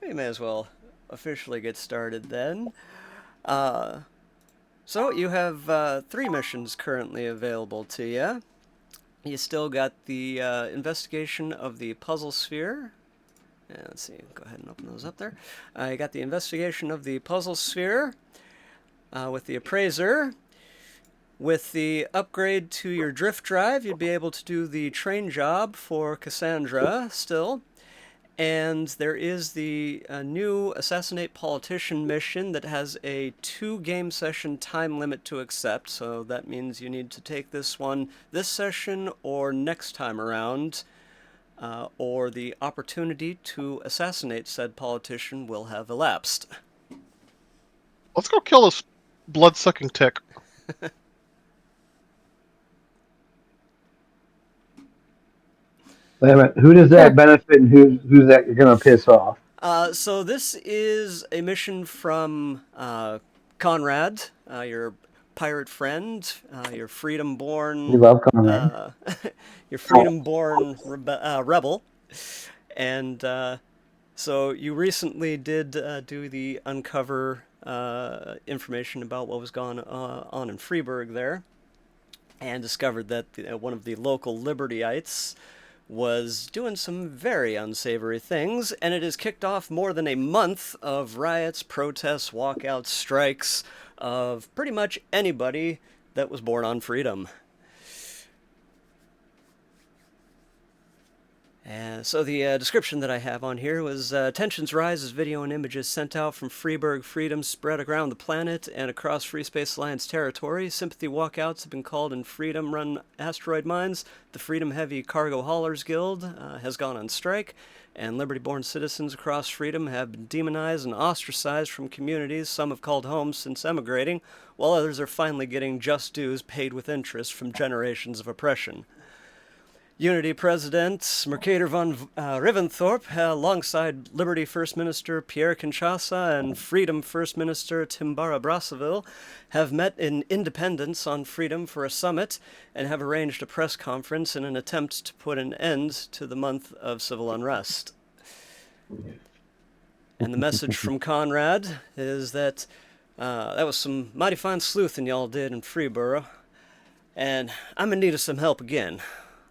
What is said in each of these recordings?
We may as well officially get started then. Uh, so you have three missions currently available to you. You still got the investigation of the puzzle sphere. Let's see, go ahead and open those up there. You got the investigation of the puzzle sphere with the appraiser. With the upgrade to your drift drive, you'd be able to do the train job for Cassandra still. And there is the new Assassinate Politician mission that has a 2 game session time limit to accept. So that means you need to take this one this session or next time around, or the opportunity to assassinate said politician will have elapsed. Let's go kill this blood-sucking tick. Wait a minute. Who does that benefit and who's that you're going to piss off? So this is a mission from Conrad, your pirate friend, your You freedom-born, love Conrad. uh, your freedom-born rebel, and so you recently did do the uncover information about what was going on in Freiburg there, and discovered that one of the local Libertyites was doing some very unsavory things, and it has kicked off more than a month of riots, protests, walkouts, strikes of pretty much anybody that was born on freedom. And so the description that I have on here was tensions rise as video and images sent out from Freiburg Freedom spread around the planet and across Free Space Alliance territory. Sympathy walkouts have been called in Freedom-run asteroid mines. The Freedom Heavy Cargo Haulers Guild has gone on strike, and Liberty-born citizens across Freedom have been demonized and ostracized from communities some have called home since emigrating, while others are finally getting just dues paid with interest from generations of oppression. Unity President Mercator von Riventhrop, alongside Liberty First Minister Pierre Kinshasa and Freedom First Minister Timbara Brazzaville, have met in Independence on Freedom for a summit and have arranged a press conference in an attempt to put an end to the month of civil unrest. And the message from Conrad is that that was some mighty fine sleuthing y'all did in Freeborough, and I'm in need of some help again.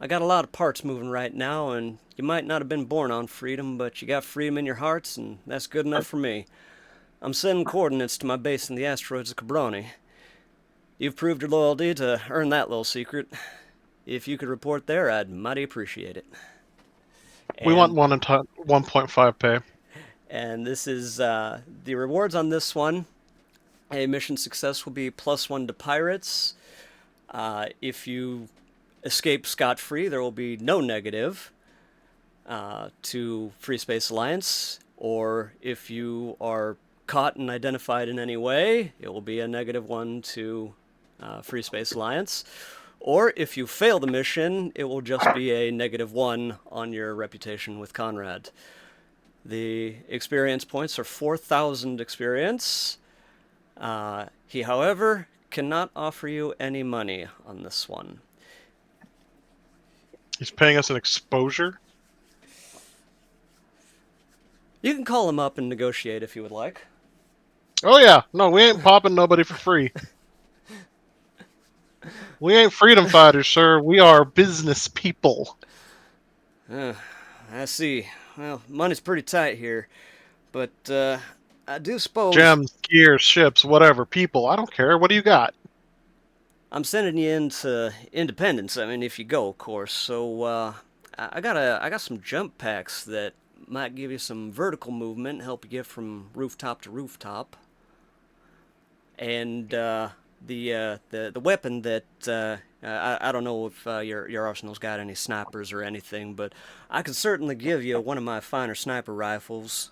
I got a lot of parts moving right now, and you might not have been born on freedom, but you got freedom in your hearts, and that's good enough for me. I'm sending coordinates to my base in the asteroids of Cabroni. You've proved your loyalty to earn that little secret. If you could report there, I'd mighty appreciate it. We want And 1.5 pay. and this is the rewards on this one. A mission success will be +1 to pirates. If you escape scot-free, there will be no negative to Free Space Alliance, or if you are caught and identified in any way, it will be a -1 to Free Space Alliance. Or if you fail the mission, it will just be a -1 on your reputation with Conrad. The experience points are 4,000 experience. He, however, cannot offer you any money on this one. He's paying us an exposure. You can call him up and negotiate if you would like. Oh yeah, no, we ain't popping nobody for free. We ain't freedom fighters, sir. We are business people. I see. Well, money's pretty tight here, but I do suppose Gems, gears, ships, whatever. People, I don't care. What do you got? I'm sending you into Independence. I mean, if you go, of course. So I got some jump packs that might give you some vertical movement, help you get from rooftop to rooftop, and the weapon that I don't know if your arsenal's got any snipers or anything, but I could certainly give you one of my finer sniper rifles.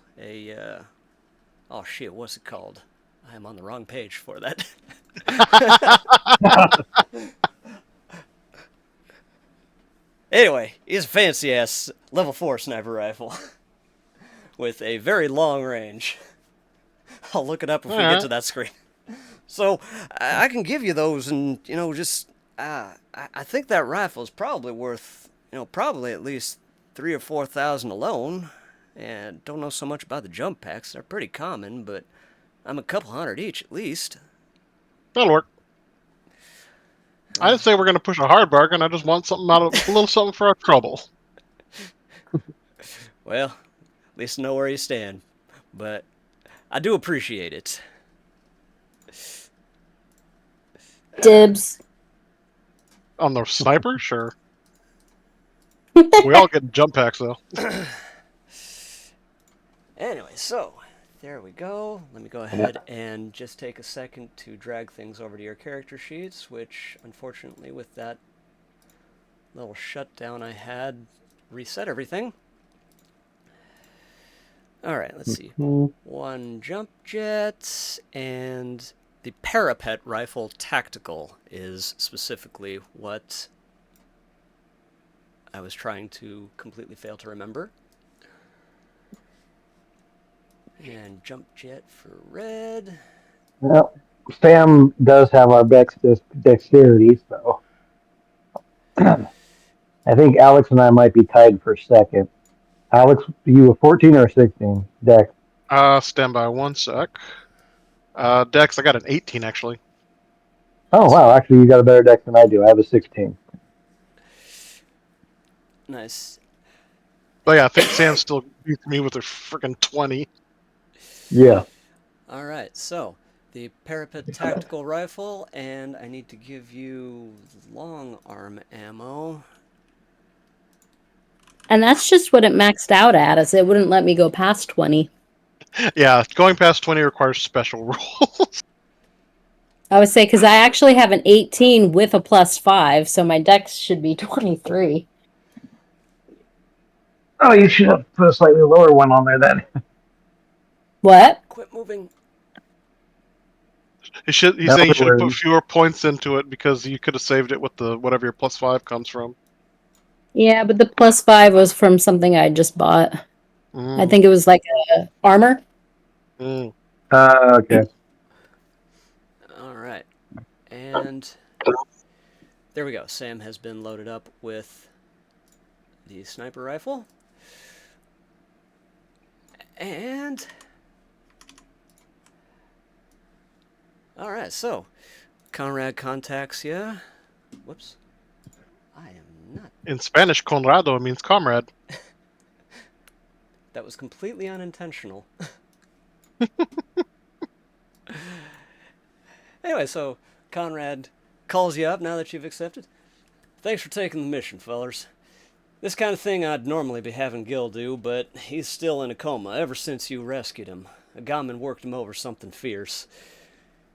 Oh shit, what's it called? I am on the wrong page for that. Anyway, it's a fancy ass level 4 sniper rifle with a very long range. I'll look it up if we get to that screen. So I can give you those, and just I think that rifle is probably worth probably at least 3 or 4,000 alone. and don't know so much about the jump packs. They're pretty common, but I'm a couple hundred each at least. That'll work. I didn't say we're going to push a hard bargain. I just want something a little something for our trouble. Well, at least know where you stand. But I do appreciate it. Dibs. On the sniper, sure. We all get jump packs though. Anyway, so there we go. Let me go ahead and just take a second to drag things over to your character sheets, which unfortunately with that little shutdown I had reset everything. Alright, let's see. One jump jet, and the parapet rifle tactical is specifically what I was trying to completely fail to remember. And jump jet for red. Well, Sam does have our dexterity, so I think Alex and I might be tied for second. Alex, you a 14 or a 16? Dex. Stand by 1 sec. Dex, I got an 18 actually. Oh wow, actually you got a better dex than I do. I have a 16. Nice. But yeah, I think Sam still beats me with her freaking 20. Yeah. Alright, so the parapet tactical rifle, and I need to give you long arm ammo. And that's just what it maxed out at, as it wouldn't let me go past 20. Yeah, going past 20 requires special rules. I would say, because I actually have an 18 with a +5, so my dex should be 23. Oh, you should have put a slightly lower one on there then. What? Quit moving. He's saying you No should have put worries. fewer points into it because you could have saved it with the whatever your +5 comes from. Yeah, but the +5 was from something I just bought. I think it was like a armor. Okay. Alright. And there we go. Sam has been loaded up with the sniper rifle. And alright, so Conrad contacts you. Whoops. I am not. In Spanish, Conrado means comrade. That was completely unintentional. Anyway, so Conrad calls you up now that you've accepted. Thanks for taking the mission, fellers. This kind of thing I'd normally be having Gil do, but he's still in a coma ever since you rescued him. A gunman worked him over something fierce.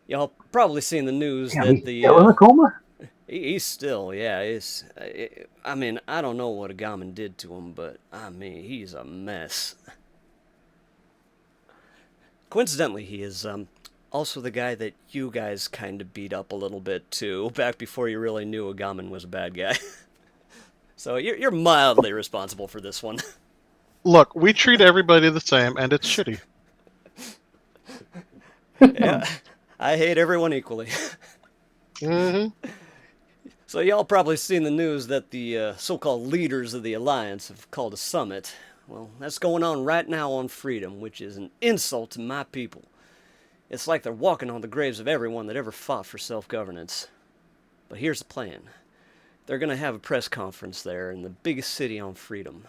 Y'all probably seen the news Damn, that he's the still in a coma? he's still, yeah. I mean, I don't know what a gunman did to him, but I mean, he's a mess. Coincidentally, he is also the guy that you guys kind of beat up a little bit too, back before you really knew a gunman was a bad guy. So you're mildly responsible for this one. Look, we treat everybody the same, and it's shitty. Yeah, I hate everyone equally. So y'all probably seen the news that the so-called leaders of the Alliance have called a summit. Well, that's going on right now on Freedom, which is an insult to my people. It's like they're walking on the graves of everyone that ever fought for self-governance. But here's the plan. They're going to have a press conference there in the biggest city on Freedom.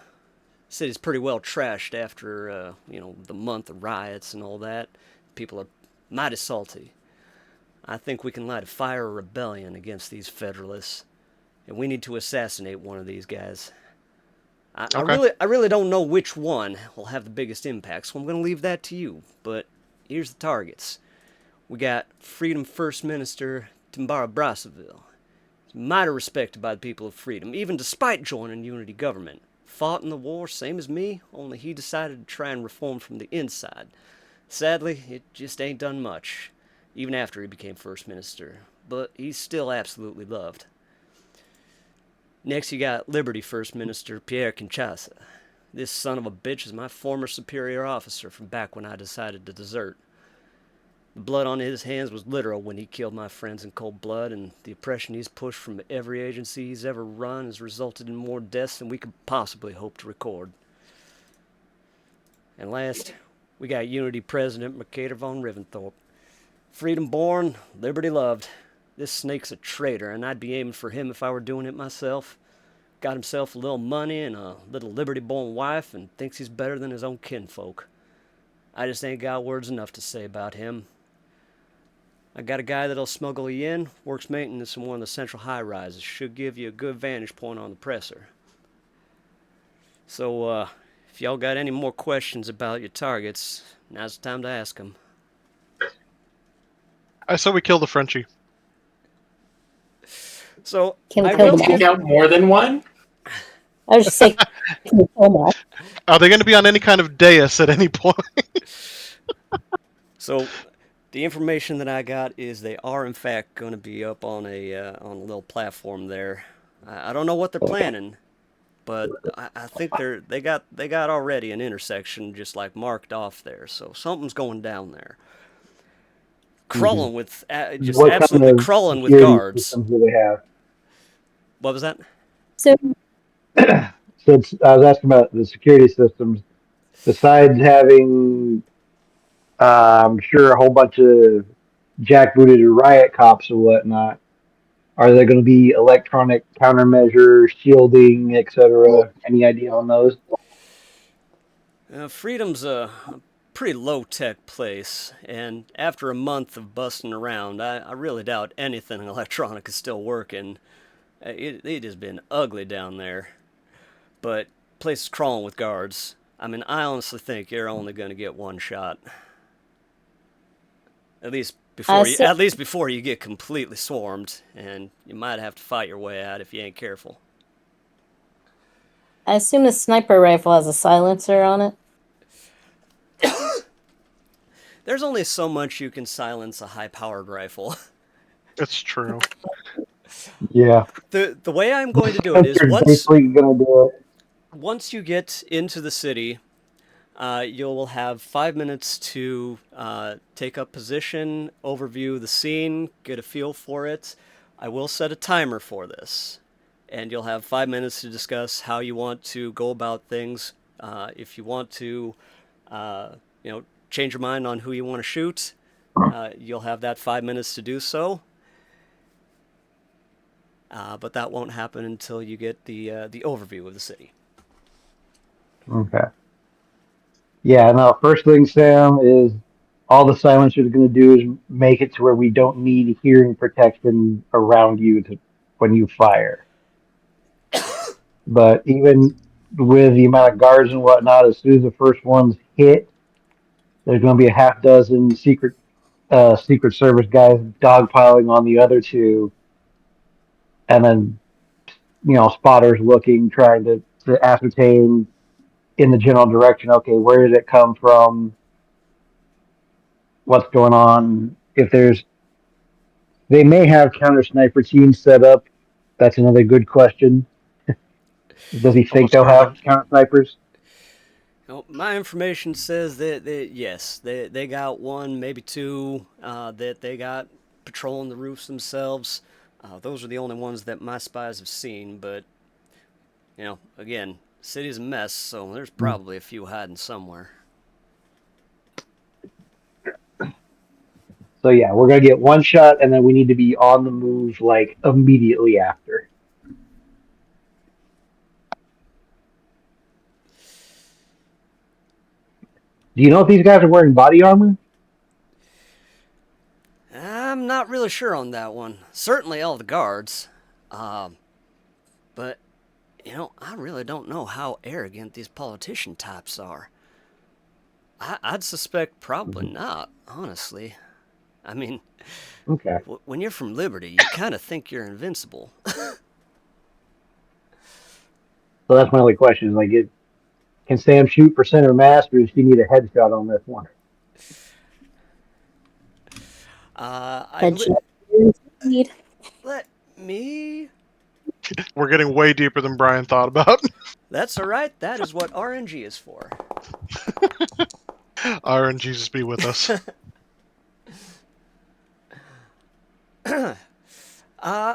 The city's pretty well trashed after, the month of riots and all that. People are mighty salty. I think we can light a fire of rebellion against these Federalists. And we need to assassinate one of these guys. I really don't know which one will have the biggest impact, so I'm going to leave that to you. But here's the targets. We got Freedom First Minister Timbara Brassaville. He's mighty respected by the people of Freedom, even despite joining Unity government. Fought in the war, same as me, only he decided to try and reform from the inside. Sadly, it just ain't done much, even after he became First Minister. But he's still absolutely loved. Next, you got Liberty First Minister Pierre Kinshasa. This son of a bitch is my former superior officer from back when I decided to desert. The blood on his hands was literal when he killed my friends in cold blood, and the oppression he's pushed from every agency he's ever run has resulted in more deaths than we could possibly hope to record. And last, we got Unity President Mercator von Riventhorpe. Freedom born, liberty loved. This snake's a traitor, and I'd be aiming for him if I were doing it myself. Got himself a little money and a little liberty-born wife and thinks he's better than his own kinfolk. I just ain't got words enough to say about him. I got a guy that'll smuggle you in, works maintenance in one of the central high-rises. Should give you a good vantage point on the presser. So, if y'all got any more questions about your targets, now's the time to ask them. I said we kill the Frenchie. So, Can we I kill will them Take all? out more than one? I was just saying, can we kill them all? Are they going to be on any kind of dais at any point? So, the information that I got is they are in fact going to be up on a little platform there. I don't know what they're planning, but I think they got already an intersection just like marked off there. So something's going down there. Crawling with just What kind absolutely of crawling with security guards. systems do they have? What was that? So, Since I was asking about the security systems, besides having, I'm sure, a whole bunch of jackbooted riot cops and whatnot, are there going to be electronic countermeasures, shielding, etc.? Any idea on those? Freedom's a pretty low-tech place, and after a month of busting around, I really doubt anything electronic is still working. It has been ugly down there, but place is crawling with guards. I mean, I honestly think you're only going to get one shot. At least so before you get completely swarmed, and you might have to fight your way out if you ain't careful. I assume the sniper rifle has a silencer on it. There's only so much you can silence a high-powered rifle. It's true. Yeah. The way I'm going to do it is Sensor's basically going to do it. once you get into the city, you'll have 5 minutes to take up position, overview the scene, get a feel for it. I will set a timer for this, and you'll have 5 minutes to discuss how you want to go about things. If you want to, change your mind on who you want to shoot, you'll have that 5 minutes to do so. But that won't happen until you get the overview of the city. Okay. Yeah, no, first thing, Sam, is all the silencer is going to do is make it to where we don't need hearing protection around you when you fire. But even with the amount of guards and whatnot, as soon as the first one's hit, there's going to be a half dozen Secret Service guys dogpiling on the other two, and then spotters looking, trying to ascertain in the general direction. Okay, where did it come from? What's going on? They may have counter sniper teams set up. That's another good question. Does he think Almost they'll certainly. have counter snipers? My information says that yes, they got one, maybe two that they got patrolling the roofs themselves. Those are the only ones that my spies have seen. But again, city's a mess, so there's probably a few hiding somewhere. So yeah, we're gonna get one shot, and then we need to be on the move like immediately after. Do you know if these guys are wearing body armor? I'm not really sure on that one. Certainly all the guards. But, I really don't know how arrogant these politician types are. I'd suspect probably not, honestly. I mean, Okay. when you're from Liberty, you kind of think you're invincible. So that's my only question: is like, can Sam shoot for center mass, or does he need a headshot on this one? Headshot. Indeed. Let me... We're getting way deeper than Brian thought about. That's alright, that is what RNG is for. R and Jesus be with us.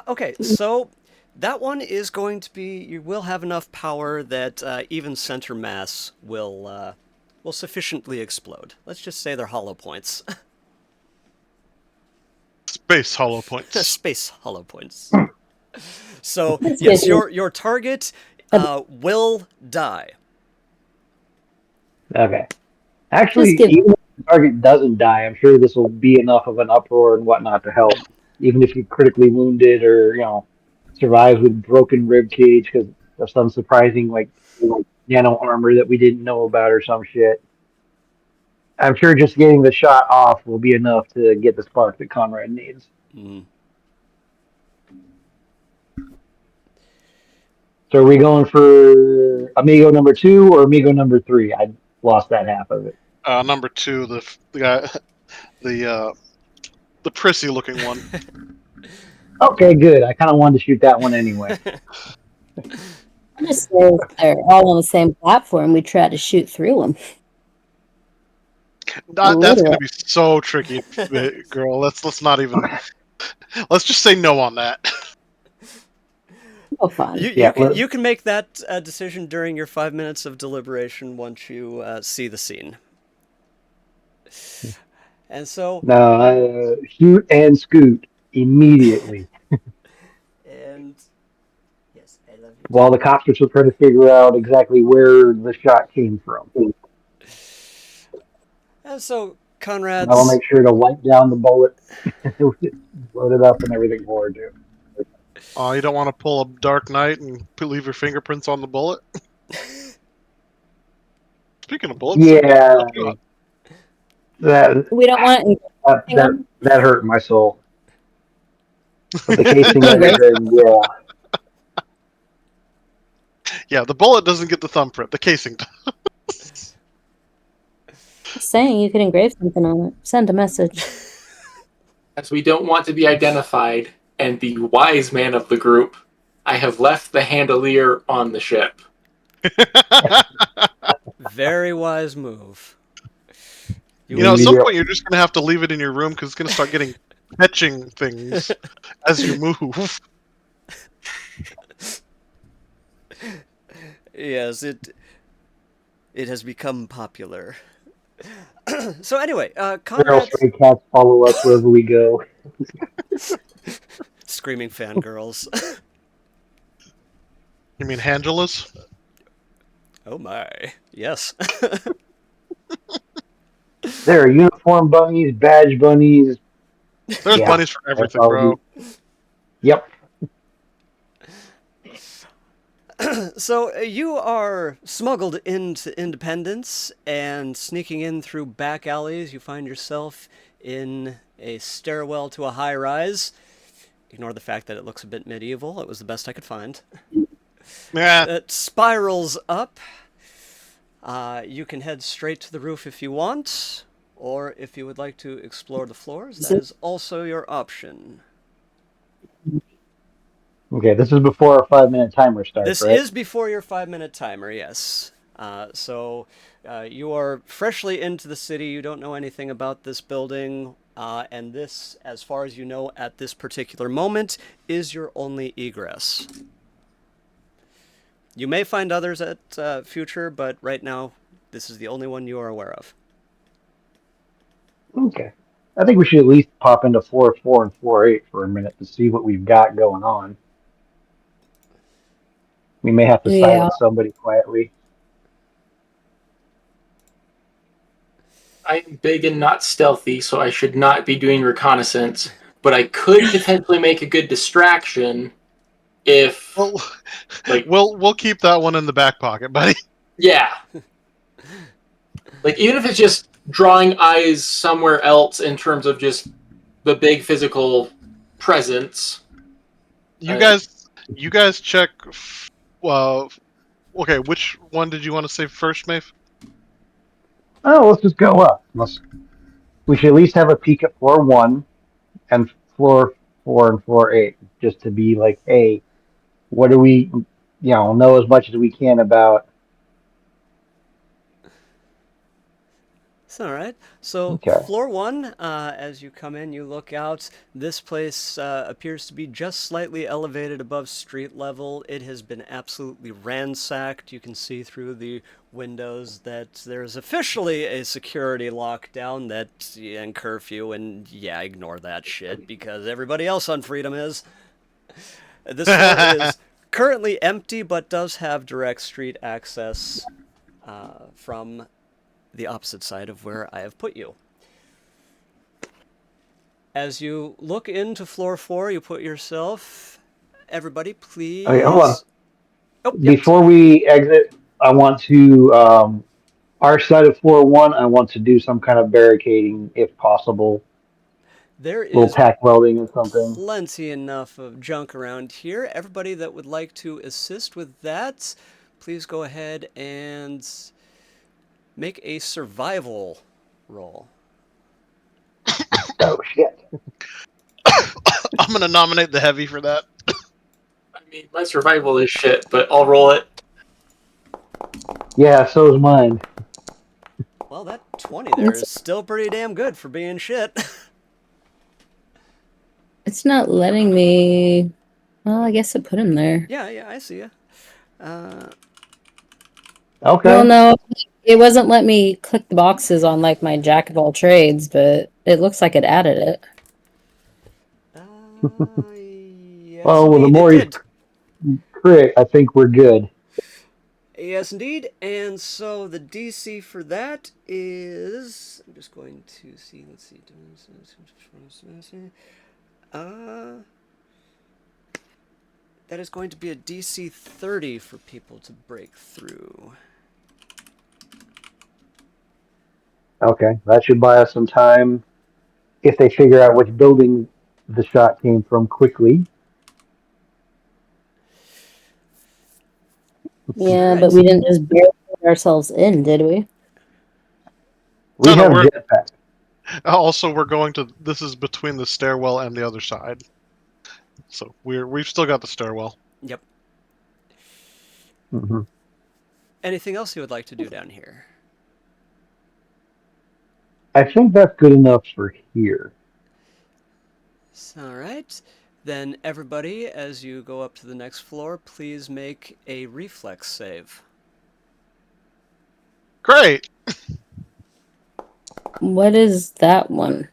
Okay, so that one is going to be... You will have enough power that even center mass will will sufficiently explode. Let's just say they're hollow points. Space hollow points. Space hollow points. So, That's yes, good. your target will die. Okay. Just Actually, give. even if the target doesn't die, I'm sure this will be enough of an uproar and whatnot to help. Even if you're critically wounded or, survives with broken rib cage because of some surprising, nano armor that we didn't know about or some shit. I'm sure just getting the shot off will be enough to get the spark that Conrad needs. Mm. So are we going for Amigo number 2 or Amigo number 3? I lost that half of it. Number 2, the guy, the prissy looking one. Okay, good. I kind of wanted to shoot that one anyway. I just say if they're all on the same platform, we try to shoot through them. That's gonna be so tricky, girl. Let's not even. Let's just say no on that. Oh, fun. You can make that decision during your 5 minutes of deliberation once you see the scene. And so, No, shoot and scoot immediately. and yes, I love you While the cops are still trying to figure out exactly where the shot came from. too. And so, And I'll Conrad's make sure to wipe down the bullet, load it up, and everything for it, too. You don't want to pull a Dark Knight and leave your fingerprints on the bullet. Speaking of bullets, Yeah, that We don't want that hurt my soul. But the casing and engrave. everything, yeah. yeah, the bullet doesn't get the thumbprint. The casing does. Saying you could engrave something on it. Send a message. As we don't want to be identified, and the wise man of the group, I have left the handelier on the ship. very wise move. At some point you're just gonna have to leave it in your room because it's gonna start getting catching things as you move. Yes, it has become popular. So anyway, Feral Conrad stray cats follow us wherever we go. screaming fangirls. You mean Angelas? Oh my, yes. There are uniform bunnies, badge bunnies. There's Yeah, bunnies for that's everything, all bro. Yep. So you are smuggled into Independence and sneaking in through back alleys. You find yourself in a stairwell to a high rise. Ignore the fact that it looks a bit medieval. It was the best I could find. Yeah. It spirals up. You can head straight to the roof if you want, or if you would like to explore the floors, that is also your option. Okay, this is before our 5-minute timer starts, This right? is before your 5 minute timer, yes. So you are freshly into the city. You don't know anything about this building. And this, as far as you know at this particular moment, is your only egress. You may find others at future, but right now, this is the only one you are aware of. Okay. I think we should at least pop into 4-4 and 4-8 for a minute to see what we've got going on. We may have to Yeah. silence somebody quietly. I'm big and not stealthy, so I should not be doing reconnaissance, but I could potentially make a good distraction if, Well, like, we'll keep that one in the back pocket, buddy. yeah. Like, even if it's just drawing eyes somewhere else in terms of just the big physical presence. You guys check. Okay, which one did you want to say first, Maeve? Oh, let's just go up. We should at least have a peek at floor 1 and floor 4 and floor 8, just to be like, hey, what do we, know as much as we can about. It's all right. So, Okay. floor one, as you come in, you look out. This place appears to be just slightly elevated above street level. It has been absolutely ransacked. You can see through the windows that there's officially a security lockdown that and curfew, and yeah, ignore that shit because everybody else on Freedom is. This floor is currently empty, but does have direct street access from the opposite side of where I have put you. As you look into floor 4, you put yourself. Everybody, Okay, hold on. please. Oh, yep. Before we exit, I want to our side of floor one. I want to do some kind of barricading if possible. There Little is tack welding or something. plenty enough of junk around here. Everybody that would like to assist with that, please go ahead and make a survival roll. Oh shit! I'm gonna nominate the heavy for that. I mean, my survival is shit, but I'll roll it. Yeah, so is mine. Well, that 20 there is still pretty damn good for being shit. It's not letting me. Well, I guess I put him there. Yeah, I see you. Okay. Well, no, it wasn't let me click the boxes on like my jack of all trades, but it looks like it added it. Yes, Well, with the indeed, it more he's did. crit, I think we're good. Yes, indeed. And so the DC for that is. I'm just going to see. Let's see. That is going to be a DC 30 for people to break through. Okay, that should buy us some time if they figure out which building the shot came from quickly. Yeah, All but right. we didn't just barricade ourselves in, did we? We No, have we're jetpack. also we're going to. This is between the stairwell and the other side, so we've still got the stairwell. Yep. Mm-hmm. Anything else you would like to do down here? I think that's good enough for here. All right. Then everybody, as you go up to the next floor, please make a reflex save. Great. What is that one?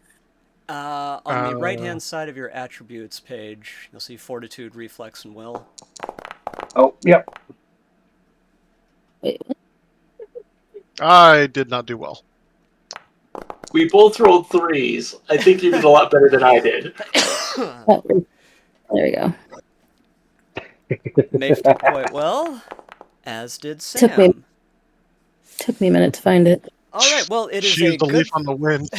On the right-hand side of your attributes page, you'll see Fortitude, Reflex, and Will. Oh, yep. Wait, I did not do well. We both rolled 3s. I think you did a lot better than I did. oh, there we go. Maeve did quite well, as did Took me Sam. took me a minute to find it. All right, well, it is She a used the good. leaf on the wind.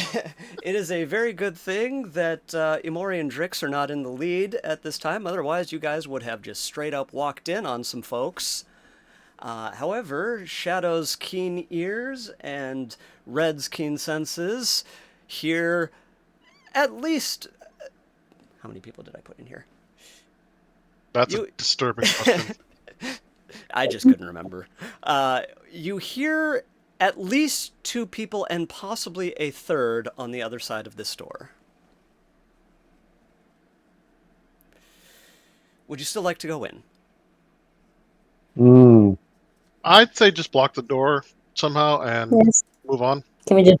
It is a very good thing that Imori and Drix are not in the lead at this time. Otherwise, you guys would have just straight up walked in on some folks. However, Shadow's keen ears and Red's keen senses hear at least. How many people did I put in here? That's You- a disturbing question. I just couldn't remember. You hear at least 2 people and possibly a third on the other side of this door. Would you still like to go in? Mm. I'd say just block the door somehow and Yes. move on. Can we just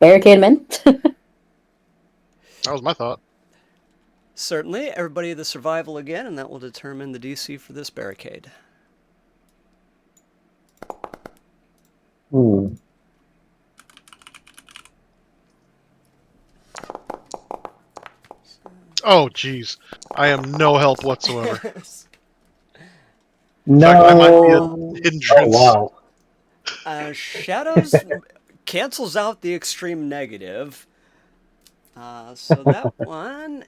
barricade him in? That was my thought. Certainly. Everybody the survival again, and that will determine the DC for this barricade. Mm. Oh, jeez. I am no help whatsoever. In No. fact, I might be Oh, a hindrance. wow. Shadows cancels out the extreme negative. So that one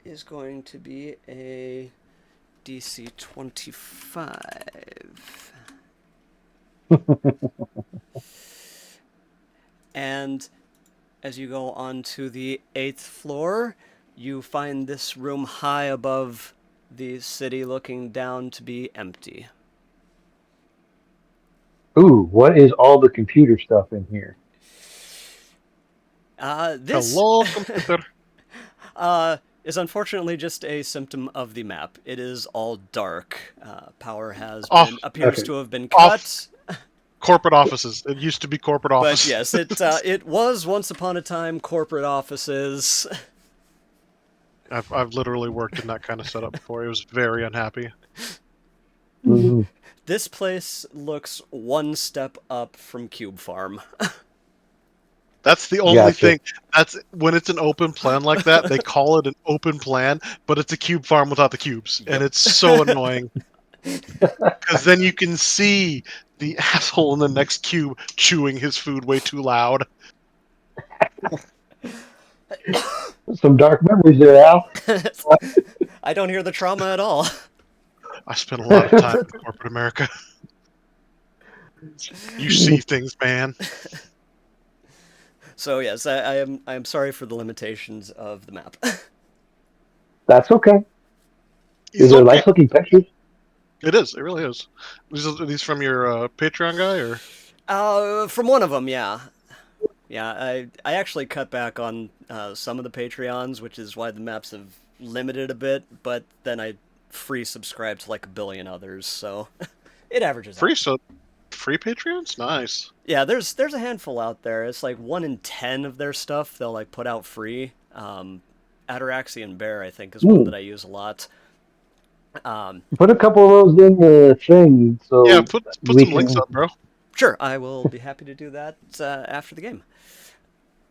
is going to be a DC 25. And as you go on to the 8th floor, you find this room high above the city looking down to be empty. Ooh, what is all the computer stuff in here? This Hello, computer. is unfortunately just a symptom of the map. It is all dark. Power Off, appears Okay. to have been off cut. corporate offices. It used to be corporate But office. yes, it was once upon a time corporate offices. I've literally worked in that kind of setup before. It was very unhappy. Mhm. This place looks one step up from Cube Farm. That's the only Gotcha. thing. That's when it's an open plan like that. They call it an open plan, but it's a cube farm without the cubes, and Yep. it's so annoying. Because then you can see the asshole in the next cube chewing his food way too loud. Some dark memories there, Al. I don't hear the trauma at all. I spent a lot of time in corporate America. You see things, man. So yes, I am sorry for the limitations of the map. That's okay. Is He's there okay. nice looking pictures? It is. It really is. Are these from your Patreon guy, or? From one of them, yeah. Yeah, I actually cut back on some of the Patreons, which is why the maps have limited a bit, but then I free subscribe to like a billion others, so it averages Free out. free Patreons? Nice. Yeah, there's a handful out there. It's like 1 in 10 of their stuff they'll like put out free. Ataraxian Bear, I think, is one that I use a lot. Put a couple of those in the thing Yeah, so put we some links can. up, bro. Sure, I will be happy to do that after the game.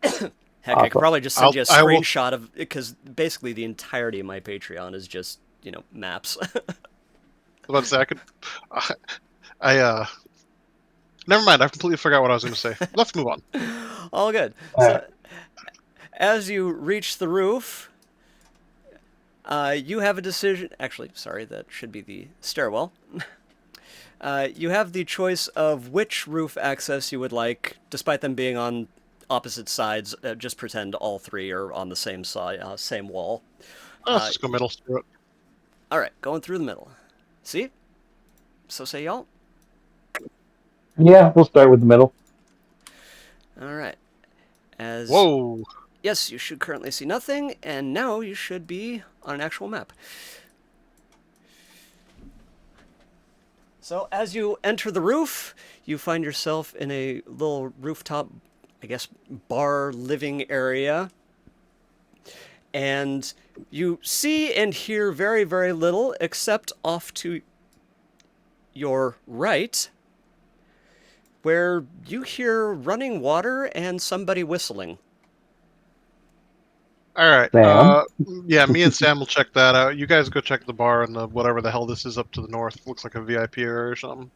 Heck, I could Awesome. probably just send you a I will. screenshot of because basically the entirety of my Patreon is just maps. About to say I could. I Never mind. I completely forgot what I was going to say. Let's move on. All good. All right. So as you reach the roof, you have a decision. Actually, sorry, that should be the stairwell. You have the choice of which roof access you would like, despite them being on opposite sides. Just pretend all three are on the same side, same wall. Let's just go middle. Screw it. All right, going through the middle. See? So say y'all. Yeah, we'll start with the middle. All right. As Whoa. yes, you should currently see nothing, and now you should be on an actual map. So as you enter the roof, you find yourself in a little rooftop, I guess, bar living area. And you see and hear very, very little, except off to your right, where you hear running water and somebody whistling. All right. Sam. Yeah, me and Sam will check that out. You guys go check the bar and the whatever the hell this is up to the north. Looks like a VIP area or something.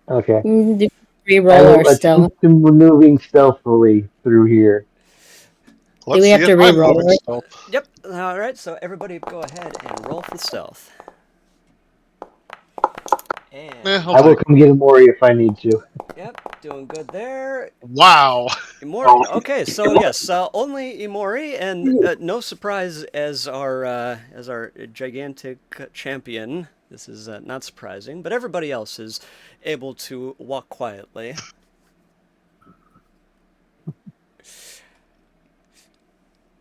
Okay. Do I re-roll will our stealth. attempt to maneuvering stealthily through here. Let's we see have if to I'm re-roll moving it? stealth. Yep. All right. So everybody, go ahead and roll for stealth. And I'll I will take it. come get Mori if I need to. yep, doing good there. Wow. Imori. Okay, so yes, only Imori, and no surprise as our gigantic champion. This is not surprising, but everybody else is able to walk quietly.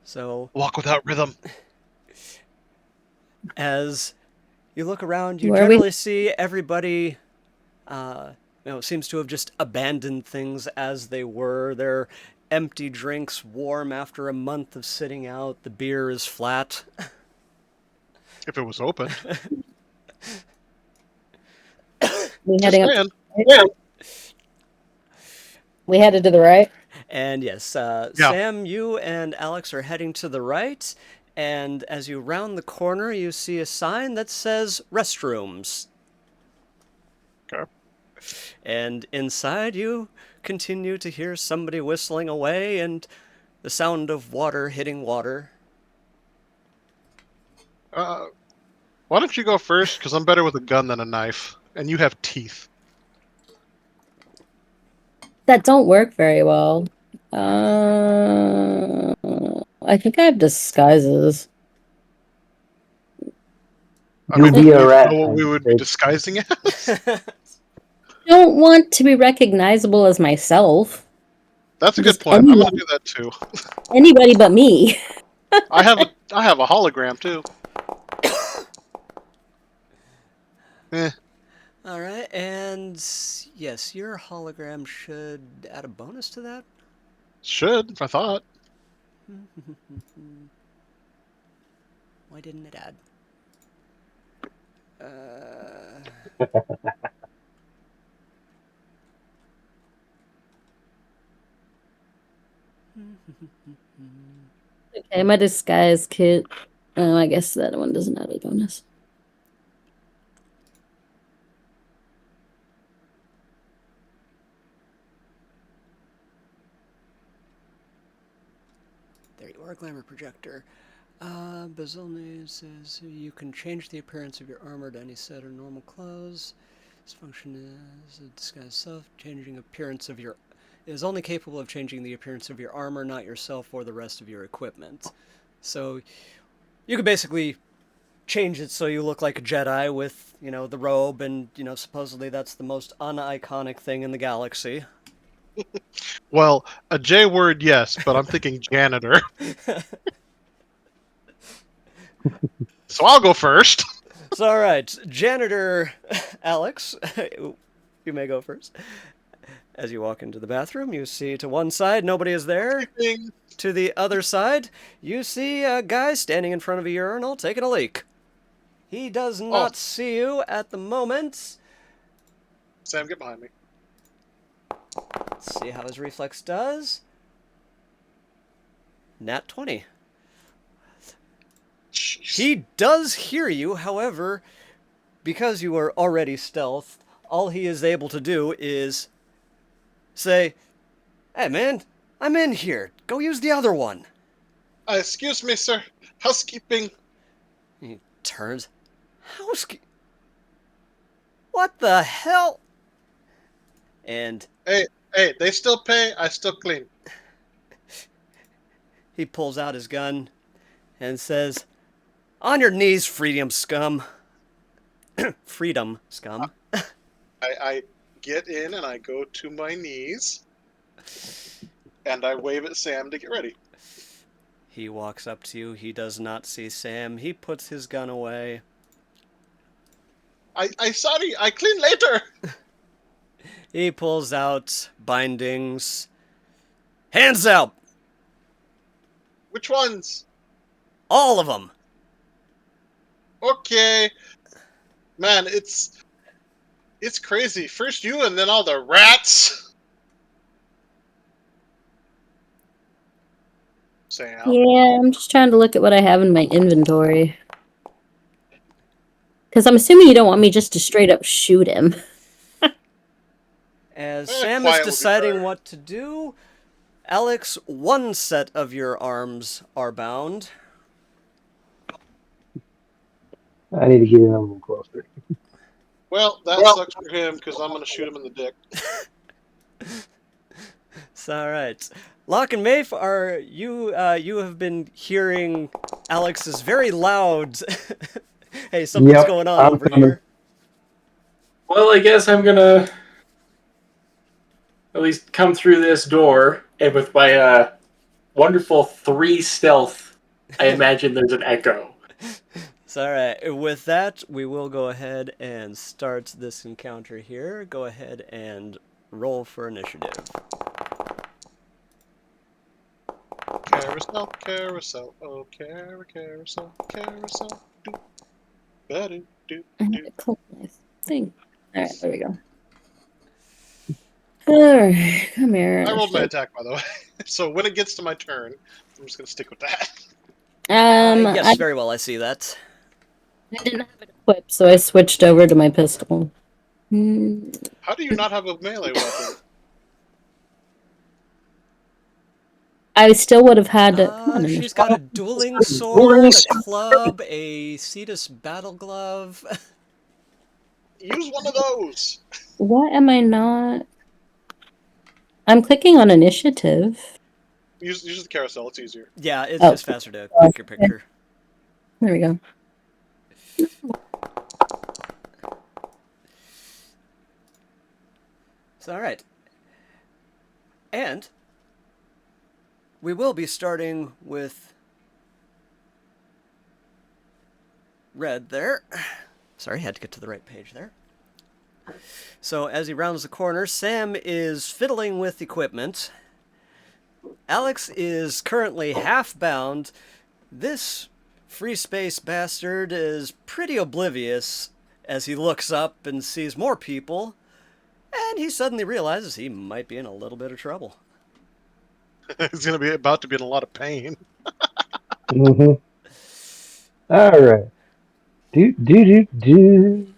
So Walk without rhythm. as you look around, you Where are we? generally see everybody. Seems to have just abandoned things as they were. Their empty drinks warm after a month of sitting out. The beer is flat. If it was open. We Just heading up. saying. We headed to the right. And yes, Yeah. Sam, you and Alex are heading to the right. And as you round the corner, you see a sign that says restrooms. Okay. And inside, you continue to hear somebody whistling away and the sound of water hitting water. Why don't you go first? Because I'm better with a gun than a knife, and you have teeth. That don't work very well. I think I have disguises. I You'll mean, do be we a even rat. know what we would be disguising as? don't want to be recognizable as myself. That's a Just good point. I'm gonna do that too. Anybody but me. I have a hologram too. Eh, All right, and yes, your hologram should add a bonus to that. should, I thought. Why didn't it add? Okay, my disguise kit. Oh, I guess that one doesn't add a bonus. There you are, glamour projector. Bazilne says you can change the appearance of your armor to any set or normal clothes. This function is a disguise self. Changing appearance of your is only capable of changing the appearance of your armor, not yourself or the rest of your equipment. So you could basically change it so you look like a Jedi with, the robe, and, supposedly that's the most uniconic thing in the galaxy. Well, a J word, yes, but I'm thinking janitor. So I'll go first. So, all right, janitor Alex, you may go first. As you walk into the bathroom, you see to one side nobody is there. To the other side, you see a guy standing in front of a urinal taking a leak. He does not see you at the moment. Sam, get behind me. Let's see how his reflex does. Nat 20. Jeez. He does hear you, however, because you are already stealthed, all he is able to do is say, "Hey man, I'm in here. Go use the other one." Excuse me, sir. Housekeeping. He turns. Housekeeping? What the hell? And Hey, they still pay, I still clean. he pulls out his gun and says, "On your knees, freedom scum." Freedom scum. I get in and I go to my knees. And I wave at Sam to get ready. He walks up to you. He does not see Sam. He puts his gun away. I sorry, I clean later. He pulls out bindings. "Hands out! Which ones? All of them!" Okay. Man, it's crazy. First you and then all the rats. Sam. Yeah, I'm just trying to look at what I have in my inventory. Because I'm assuming you don't want me just to straight up shoot him. As Sam is quiet will be deciding better. what to do, Alex, one set of your arms are bound. I need to get in a little closer. Well, that sucks for him because I'm gonna shoot him in the dick. It's all right. Locke and Maeve, you have been hearing Alex's very loud. Hey, something's going on I'm over coming. here. Well, I guess I'm gonna at least come through this door, and with my wonderful 3 stealth, I imagine there's an echo. It's all right. With that, we will go ahead and start this encounter here. Go ahead and roll for initiative. Carousel, carousel, oh carousel, carousel. Do, ba-do, do, I have do. to click my thing. Alright, there we go. Alright, come here. I rolled my attack, by the way. So when it gets to my turn, I'm just gonna stick with that. Yes, very well. I see that. I didn't have it equipped, so I switched over to my pistol. How do you not have a melee weapon? I still would have had to. Come on, She's got a dueling sword, a club, a Cetus battle glove. Use one of those. Why am I not? I'm clicking on initiative. Use the carousel. It's easier. Yeah, it's just faster to click your picture. There we go. So, all right. And we will be starting with red there. Sorry, had to get to the right page there. So as he rounds the corner, Sam is fiddling with equipment. Alex is currently half bound. This free space bastard is pretty oblivious as he looks up and sees more people, and he suddenly realizes he might be in a little bit of trouble. He's gonna be about to be in a lot of pain. Mm-hmm. All right. Do do do do.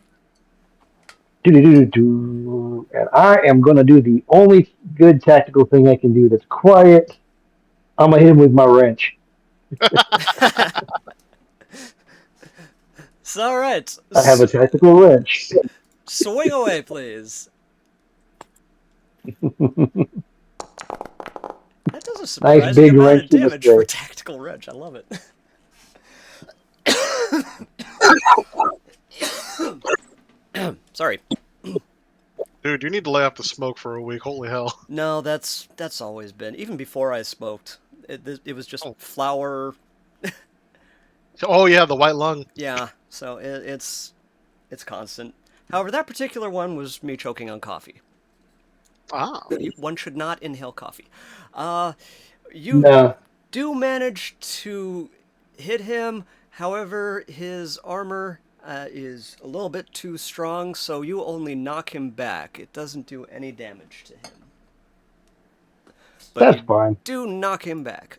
Do, do, do, do. And I am going to do the only good tactical thing I can do that's quiet. I'm going to hit him with my wrench. So, all right. I have a tactical wrench. Swing away, please. That does a Nice surprising big amount wrench of to the damage for a face. tactical wrench. I love it. Sorry. Dude, you need to lay off the smoke for a week. Holy hell. No, that's always been. Even before I smoked, it was just Oh. flour. Oh yeah, the white lung. Yeah, so it's constant. However, that particular one was me choking on coffee. Ah. One should not inhale coffee. You No. do manage to hit him. However, his armor is a little bit too strong, so you only knock him back. It doesn't do any damage to him. But That's you fine. do knock him back.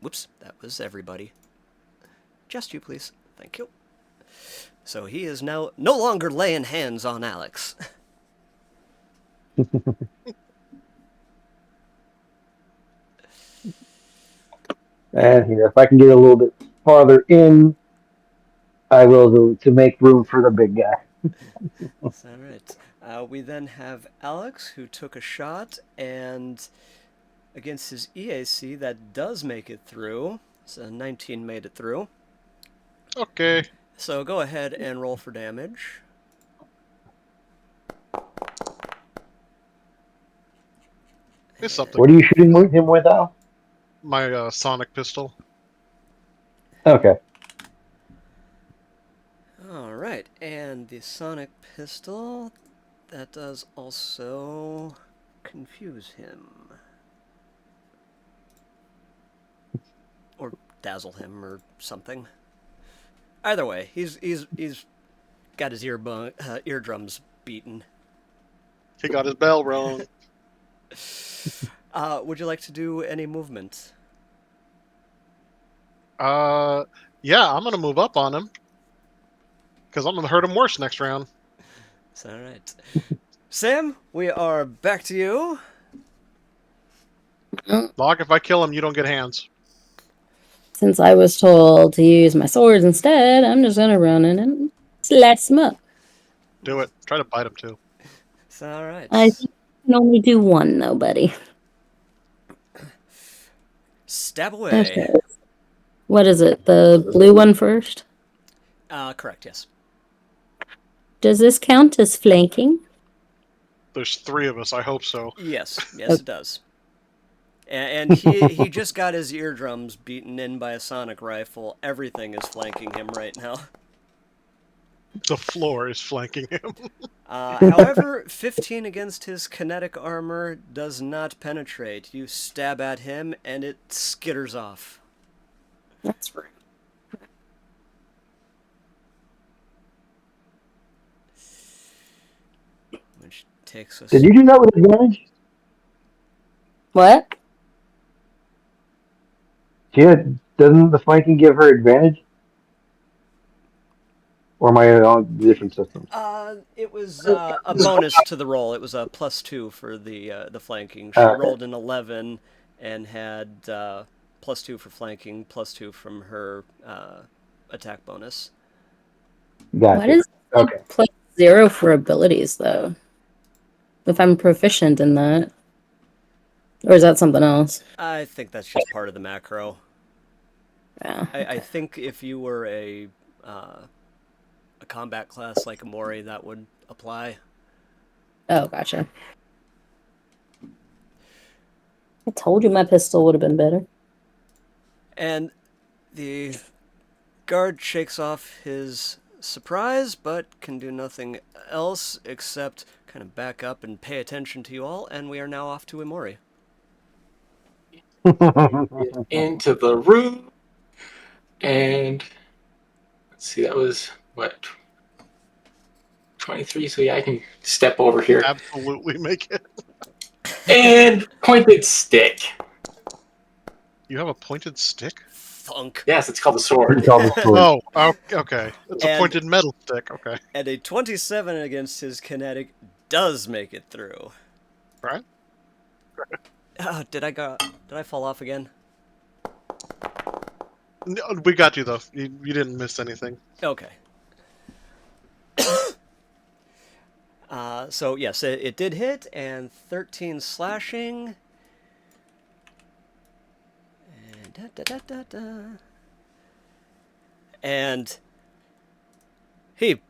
Whoops, that was everybody. Just you, please. Thank you. So he is now no longer laying hands on Alex. And here, if I can get a little bit farther in, I will to make room for the big guy. All right. We then have Alex, who took a shot, and against his EAC, that does make it through. So 19 made it through. Okay. So go ahead and roll for damage. It's something. What are you shooting him with, Al? My sonic pistol. Okay. All right, and the sonic pistol, that does also confuse him. Or dazzle him or something. Either way, he's got his eardrums beaten. He got his bell rung. Would you like to do any movement? Yeah, I'm gonna move up on him. Because I'm gonna hurt him worse next round. It's all right. Sam, we are back to you. Locke, if I kill him, you don't get hands. Since I was told to use my swords instead, I'm just gonna run in and slash him up. Do it. Try to bite him too. It's all right. I can only do one, though, buddy. Stab away. Okay. What is it? The blue one first? Correct, yes. Does this count as flanking? There's 3 of us. I hope so. Yes, it does. And he just got his eardrums beaten in by a sonic rifle. Everything is flanking him right now. The floor is flanking him. However, 15 against his kinetic armor does not penetrate. You stab at him, and it skitters off. That's right. Which takes us... Did you do that with advantage? What? Yeah, doesn't the flanking give her advantage? Or am I on different systems? It was a bonus to the roll. It was a +2 for the flanking. She Okay. rolled an 11 and had +2 for flanking, +2 from her attack bonus. Gotcha. What is Okay. +0 for abilities, though? If I'm proficient in that. Or is that something else? I think that's just part of the macro. Yeah. I think if you were a combat class like a Mori, that would apply. Oh, gotcha. I told you my pistol would have been better. And the guard shakes off his surprise, but can do nothing else except kind of back up and pay attention to you all, and we are now off to Imori. Into the room, and let's see, that was what, 23. So yeah, I can step over here Absolutely make it. and pointed stick. You have a pointed stick? Thunk. Yes, it's called a It's sword. called a sword. Oh, okay. It's a And- pointed metal stick. Okay. And a 27 against his kinetic does make it through. Right. Oh, did I fall off again? No, we got you though. You didn't miss anything. Okay. So yes, it did hit, and 13 slashing. And And he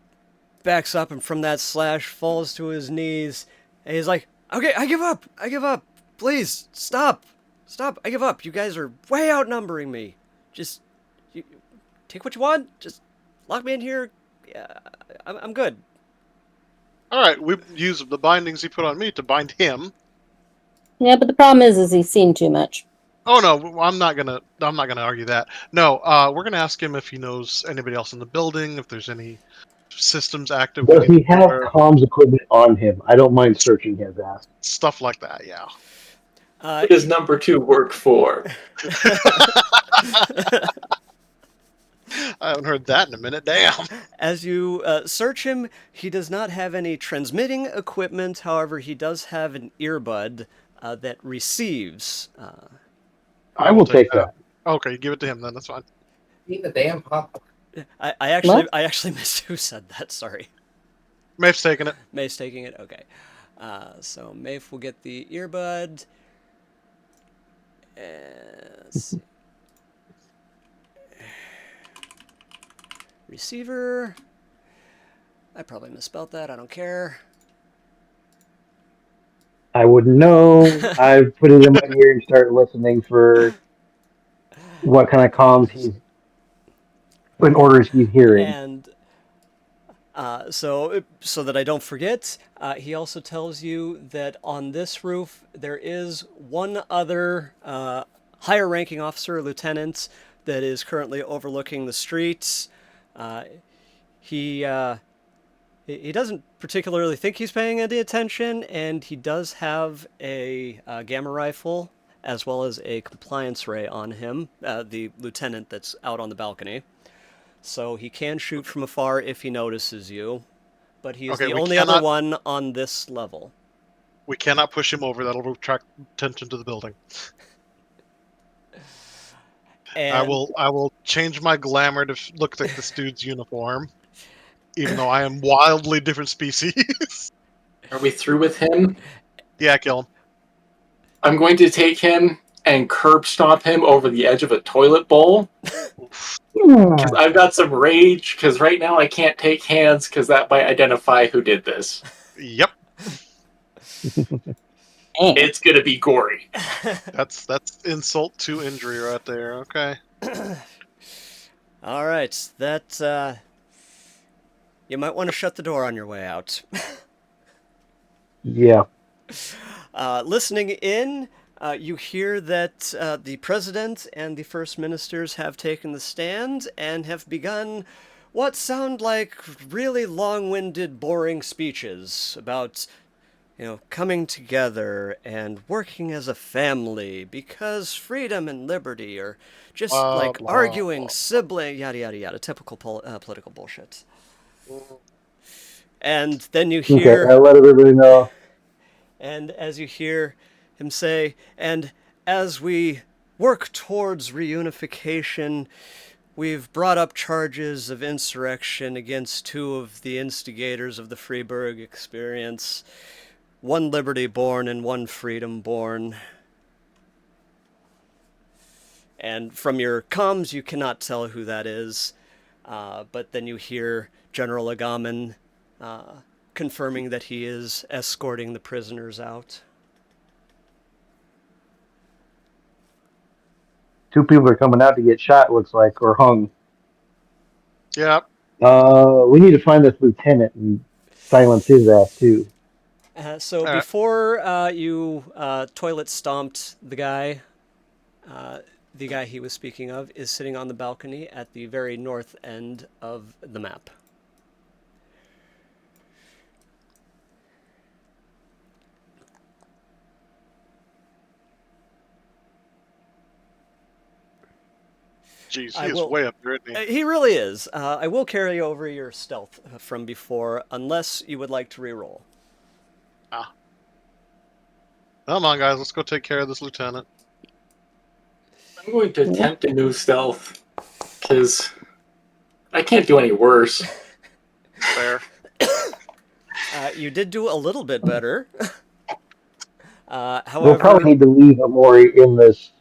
backs up, and from that slash falls to his knees, and he's like, "Okay, I give up. I give up. Please stop, stop. I give up. You guys are way outnumbering me. Just you, take what you want. Just lock me in here. Yeah, I'm good." All right, we use the bindings he put on me to bind him. Yeah, but the problem is he's seen too much. Oh no, I'm not gonna argue that. No, we're gonna ask him if he knows anybody else in the building, if there's any systems active. Does he need to be have aware of. comms equipment on him? I don't mind searching his ass. Stuff like that? Yeah. What does number 2 work for? I haven't heard that in a minute. Damn. As you search him, he does not have any transmitting equipment. However, he does have an earbud that receives. I will take that. Okay, give it to him then. That's fine. Eat the damn popcorn. I actually What? missed who said that. Sorry. Maeve's taking it. Maeve's taking it? Okay. So Maeve will get the earbud. Let's see. Receiver. I probably misspelled that. I don't care. I wouldn't know. I put it in my ear and start listening for what kind of comms he's, what orders he's hearing. And so that I don't forget, he also tells you that on this roof there is one other higher ranking officer, lieutenant, that is currently overlooking the streets. He doesn't particularly think he's paying any attention, and he does have a gamma rifle as well as a compliance ray on him, the lieutenant that's out on the balcony. So he can shoot from afar if he notices you, but he is Okay, the we only other cannot- one on this level. We cannot push him over. That'll attract attention to the building. And I will change my glamour to look like this dude's uniform, even though I am wildly different species. Are we through with him? Yeah, kill him. I'm going to take him and curb stomp him over the edge of a toilet bowl. Because I've got some rage, because right now I can't take hands, because that might identify who did this. Yep, It's going to be gory. that's insult to injury right there. Okay. all right, that you might want to shut the door on your way out. Yeah. Listening in, you hear that the president and the first ministers have taken the stand and have begun what sound like really long-winded, boring speeches about, coming together and working as a family because freedom and liberty are just like Blah, arguing blah. sibling, yada yada yada, typical political bullshit. And then you hear. Okay, I'll let everybody know. And as you hear him say, and as we work towards reunification, we've brought up charges of insurrection against 2 of the instigators of the Freiburg experience, 1 liberty born and 1 freedom born. And from your comms, you cannot tell who that is, but then you hear General Agaman confirming that he is escorting the prisoners out. 2 people are coming out to get shot. Looks like, or hung. Yeah. We need to find this lieutenant and silence his ass too. So All right. before you toilet stomped the guy he was speaking of is sitting on the balcony at the very north end of the map. Jeez, I he is will. way up there, isn't he? He really is. I will carry over your stealth from before, unless you would like to reroll. Ah. Come on, guys. Let's go take care of this lieutenant. I'm going to attempt a new stealth because I can't do any worse. Fair. You did do a little bit better. We'll However, probably need to leave Amori in this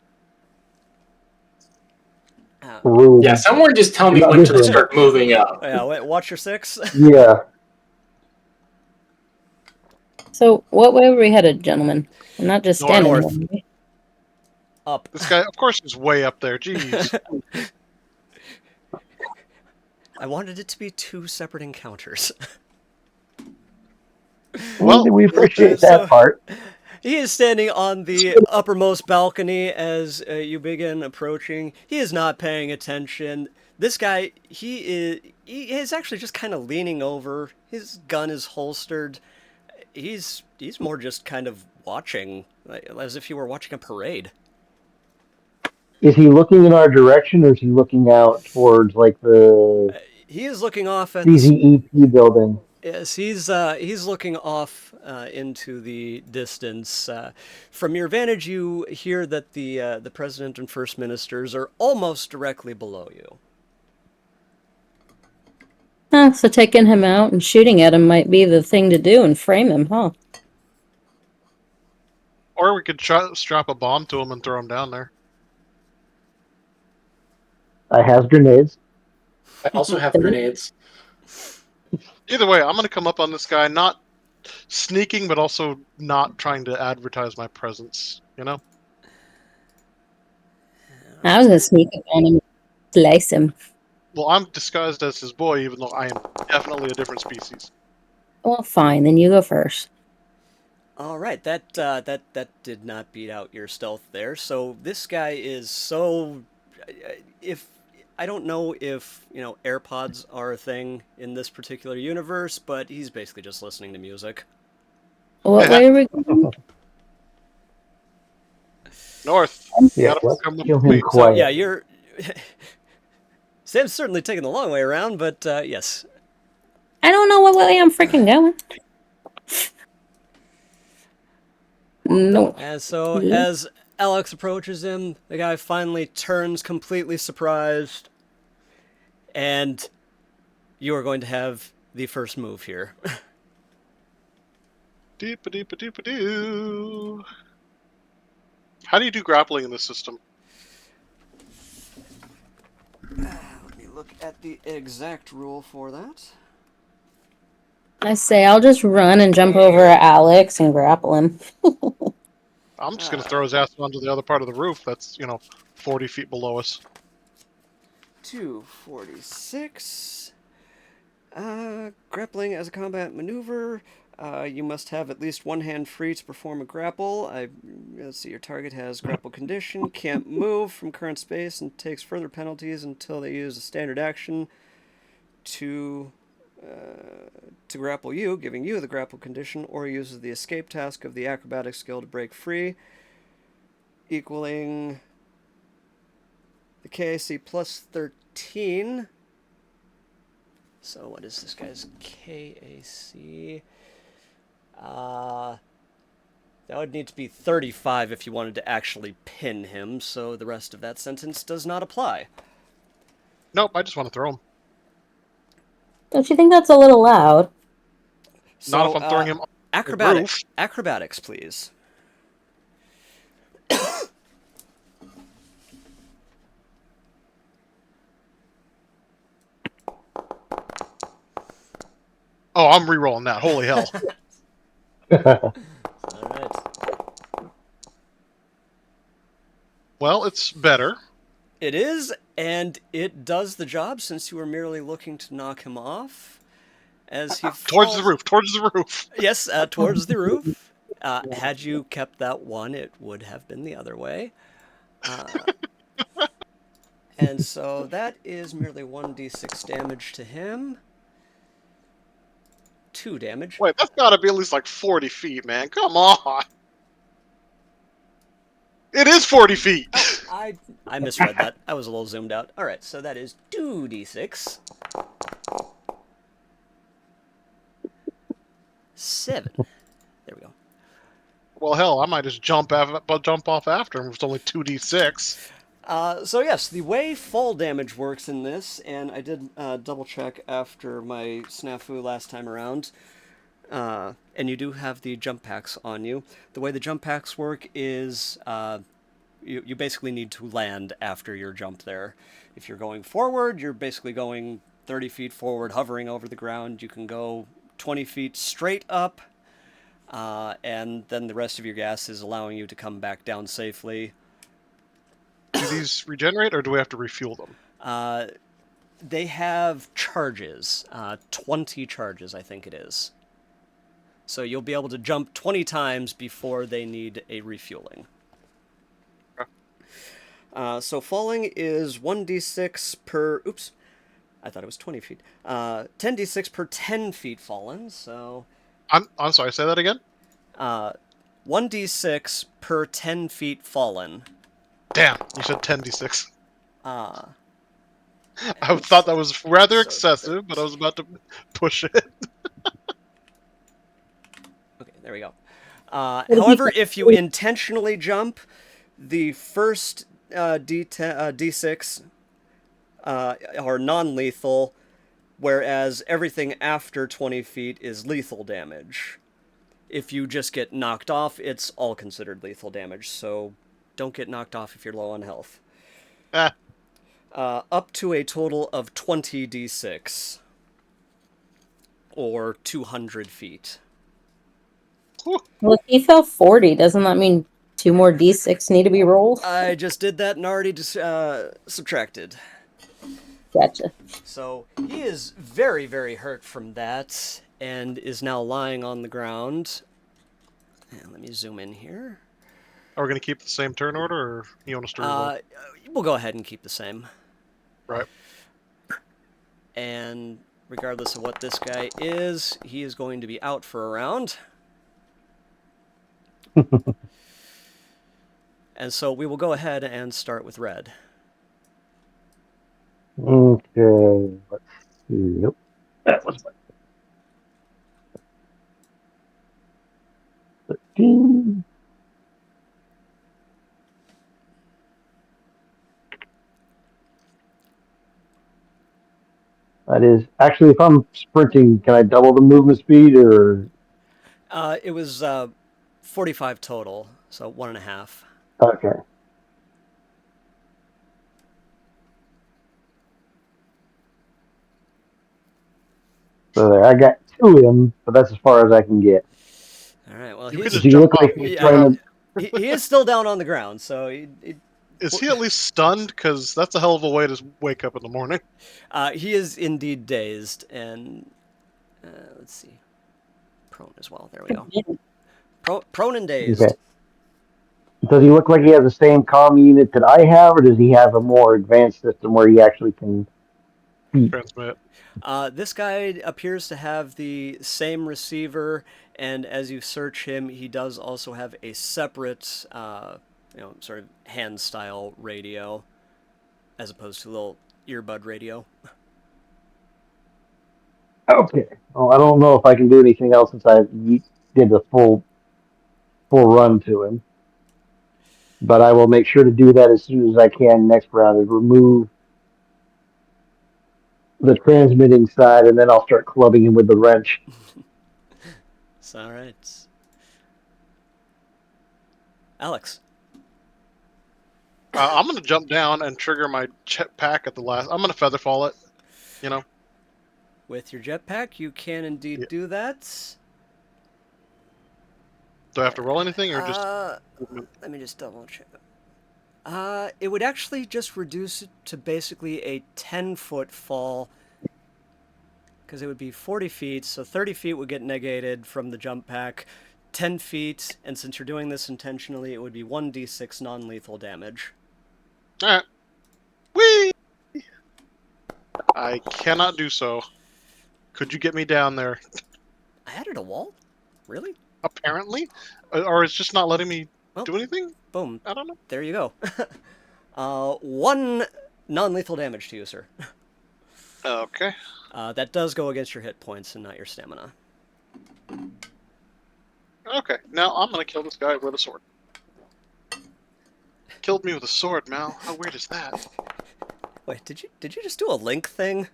room. Yeah, someone just tell me Not when this to room. start moving up. yeah, watch your 6. Yeah. So, what way were we headed, gentlemen? I'm not just standing North. here. Up. This guy, of course, is way up there. Jeez. I wanted it to be 2 separate encounters. Well, we appreciate so- that part. He is standing on the uppermost balcony as you begin approaching. He is not paying attention. This guy, he is actually just kind of leaning over. His gun is holstered. He's more just kind of watching, like, as if he were watching a parade. Is he looking in our direction, or is he looking out towards like the He is looking off at the CZEP building? Yes, he's looking off into the distance. From your vantage, you hear that the president and first ministers are almost directly below you. So taking him out and shooting at him might be the thing to do and frame him, huh? Or we could strap a bomb to him and throw him down there. I have grenades. I also have grenades. Either way, I'm going to come up on this guy, not sneaking, but also not trying to advertise my presence, you know? I was gonna sneak up on him, slice him. Well, I'm disguised as his boy, even though I am definitely a different species. Well, fine, then you go first. All right, that did not beat out your stealth there. So this guy is so. If I don't know if AirPods are a thing in this particular universe, but he's basically just listening to music. What way are we going? North. Yeah, Gotta let's come with kill me. him So quiet. yeah, you're. Sam's certainly taking the long way around, but yes. I don't know what way I'm freaking going. No. And so Yeah. as Alex approaches him, the guy finally turns completely surprised, and you are going to have the first move here. Deep-a-deep-a-deep-a-doo. How do you do grappling in this system? Let me look at the exact rule for that. I say I'll just run and jump over Alex and grapple him. I'm just going to throw his ass onto the other part of the roof that's, 40 feet below us. 246. Grappling as a combat maneuver. You must have at least one hand free to perform a grapple. Let's see, your target has grapple condition, can't move from current space, and takes further penalties until they use a standard action to grapple you, giving you the grapple condition, or uses the escape task of the acrobatic skill to break free, equaling the KAC plus 13. So what is this guy's KAC? That would need to be 35 if you wanted to actually pin him, so the rest of that sentence does not apply. Nope, I just want to throw him. Don't you think that's a little loud? So, Not if I'm throwing him on the roof. Acrobatics, please. Oh, I'm re-rolling that. Holy hell. All right. Well, it's better. It is, and it does the job since you were merely looking to knock him off. As he Towards the falls, roof. Towards the roof. yes, towards the roof. Had you kept that one, it would have been the other way. And so that is merely 1d6 damage to him. 2 damage. Wait, that's got to be at least like 40 feet, man. Come on. It is 40 feet. I misread that. I was a little zoomed out. All right, so that is 2d6. 7. There we go. Well, hell, I might just jump off after him. It's only 2d6. So yes, the way fall damage works in this, and I did double check after my snafu last time around, and you do have the jump packs on you. The way the jump packs work is you basically need to land after your jump there. If you're going forward, you're basically going 30 feet forward, hovering over the ground. You can go 20 feet straight up, and then the rest of your gas is allowing you to come back down safely. Do these regenerate, or do we have to refuel them? They have charges, 20 charges, I think it is. So you'll be able to jump 20 times before they need a refueling. So falling is 1d6 per... Oops. I thought it was 20 feet. 10d6 per 10 feet fallen, so... I'm sorry, say that again? 1d6 per 10 feet fallen. Damn, you said 10d6. Uh, I thought that was rather so excessive, but I was about to push it. Okay, there we go. However, if you intentionally jump, the first D6 are non-lethal, whereas everything after 20 feet is lethal damage. If you just get knocked off, it's all considered lethal damage, so don't get knocked off if you're low on health. Up to a total of 20 D6, or 200 feet. Well, if he fell 40, doesn't that mean 2 more d6 need to be rolled? I just did that and already subtracted. Gotcha. So he is very, very hurt from that and is now lying on the ground. And let me zoom in here. Are we going to keep the same turn order, or you want us to reroll? We'll go ahead and keep the same. Right. And regardless of what this guy is, he is going to be out for a round. And so we will go ahead and start with red. Okay, let's see. Nope. That was my 13. That is actually, if I'm sprinting, can I double the movement speed or? It was 45 total, so 1.5. Okay. So there, I got 2 of them, but that's as far as I can get. All right. Well, You could he's just He jump look up. like he's Yeah. trying to. he is still down on the ground, so Is he at least stunned? Because that's a hell of a way to wake up in the morning. he is indeed dazed, and let's see, prone as well. There we go. Prone and dazed. Okay. Does he look like he has the same comm unit that I have, or does he have a more advanced system where he actually can speak? Transmit. This guy appears to have the same receiver, and as you search him, he does also have a separate, sort of hand-style radio, as opposed to a little earbud radio. Okay. Well, I don't know if I can do anything else since I did the full run to him, but I will make sure to do that as soon as I can next round and remove the transmitting side, and then I'll start clubbing him with the wrench. It's all right. Alex. I'm going to jump down and trigger my jetpack at the last. I'm going to feather fall it. You know. With your jetpack, you can indeed do that. Do I have to roll anything, or just? Let me just double check. It would actually just reduce it to basically a 10-foot fall, because it would be 40 feet, so 30 feet would get negated from the jump pack, 10 feet, and since you're doing this intentionally, it would be 1d6 non-lethal damage. All right. Whee! I cannot do so. Could you get me down there? I added a wall? Really? Apparently, or it's just not letting me Well, do anything. boom. I don't know. There you go. 1 non-lethal damage to you, sir. Okay. That does go against your hit points and not your stamina. Okay. Now I'm gonna kill this guy with a sword. Killed me with a sword, Mal. How weird is that? Wait, did you just do a link thing?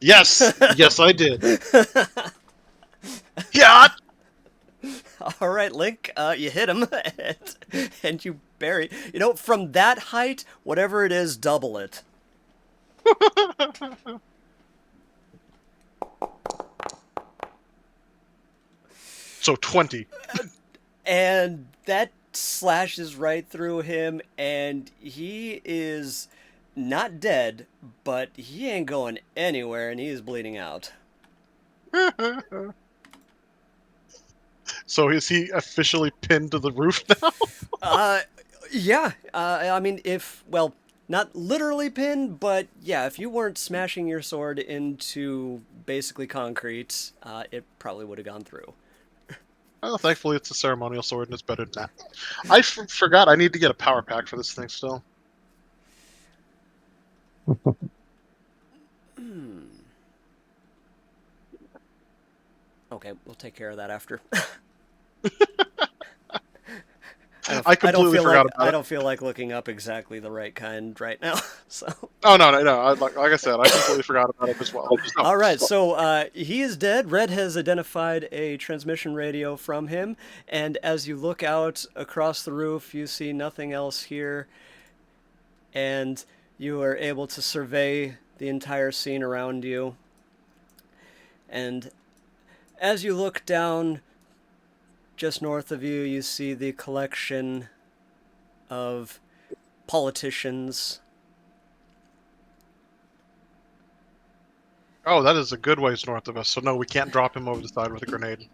Yes. Yes, I did. Yeah. All right, Link, you hit him, and you bury. You know, from that height, whatever it is, double it. So 20. And that slashes right through him, and he is not dead, but he ain't going anywhere, and he is bleeding out. So is he officially pinned to the roof now? Yeah. I mean, well, not literally pinned, but yeah, if you weren't smashing your sword into basically concrete, it probably would have gone through. Oh, thankfully it's a ceremonial sword and it's better than that. I forgot I need to get a power pack for this thing still. Okay, we'll take care of that after. I completely forgot about I it. don't feel like looking up exactly the right kind right now. So. Oh no. Like I said, I completely forgot about it as well. No. All right, so he is dead. Red has identified a transmission radio from him, and as you look out across the roof, you see nothing else here, and you are able to survey the entire scene around you. And as you look down, just north of you, you see the collection of politicians. Oh, that is a good ways north of us. So no, we can't drop him over the side with a grenade.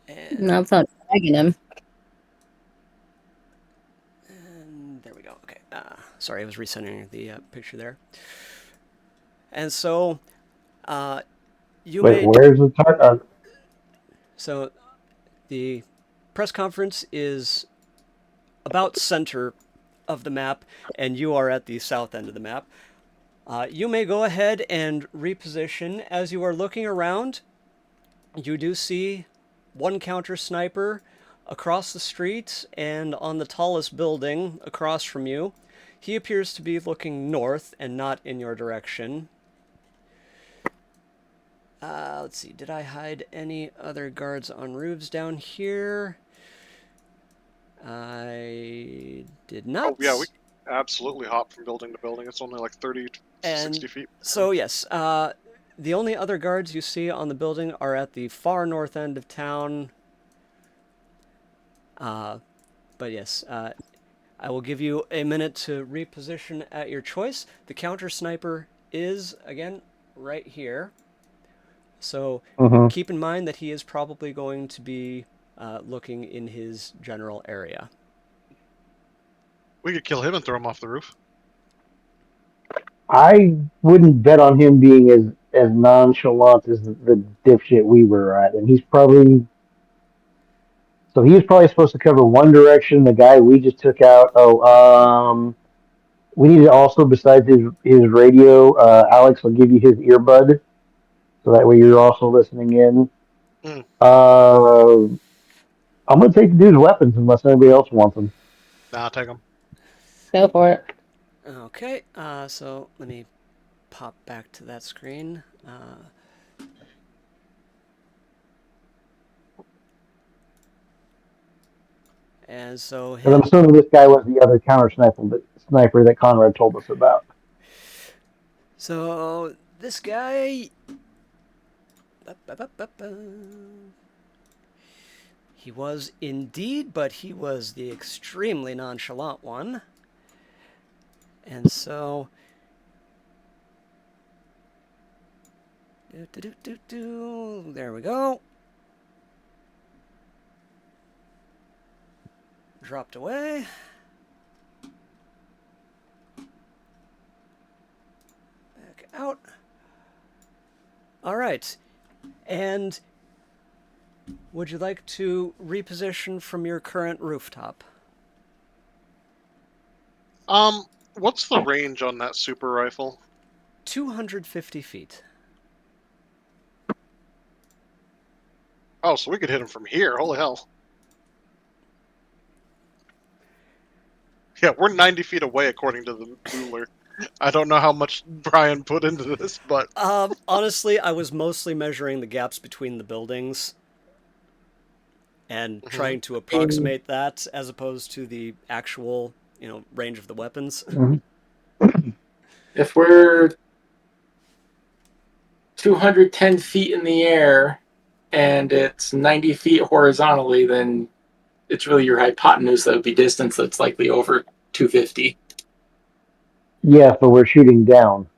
And, Not without tagging him. and there we go. Okay. Sorry, I was resending the picture there. And so, you Wait, may. where's the target? So, the press conference is about center of the map, and you are at the south end of the map. You may go ahead and reposition. As you are looking around, you do see one counter sniper across the street and on the tallest building across from you. He appears to be looking north and not in your direction. Let's see, did I hide any other guards on roofs down here? I did not. Oh yeah, we absolutely hop from building to building. It's only like 30 to 60 feet. So yes, the only other guards you see on the building are at the far north end of town. But yes, I will give you a minute to reposition at your choice. The counter sniper is, again, right here. So keep in mind that he is probably going to be looking in his general area. We could kill him and throw him off the roof. I wouldn't bet on him being as nonchalant as the dipshit we were at, and he's probably supposed to cover one direction. The guy we just took out. We need to also, besides his radio, Alex will give you his earbud, so that way you're also listening in. Mm. I'm gonna take the dude's weapons unless anybody else wants them. Nah, take him. Go for it. Okay, so let me pop back to that screen. And so And I'm assuming this guy was the other counter sniper that Conrad told us about. So this guy, He was indeed, but he was the extremely nonchalant one. And so... There we go. Dropped away. Back out. All right. And would you like to reposition from your current rooftop? What's the range on that super rifle? 250 feet. Oh, so we could hit him from here. Holy hell. Yeah, we're 90 feet away according to the ruler. I don't know how much Brian put into this, but Honestly, I was mostly measuring the gaps between the buildings and trying to approximate that as opposed to the actual, range of the weapons. Mhm. If we're 210 feet in the air and it's 90 feet horizontally, then it's really your hypotenuse that would be distance that's likely over 250. Yeah, but we're shooting down.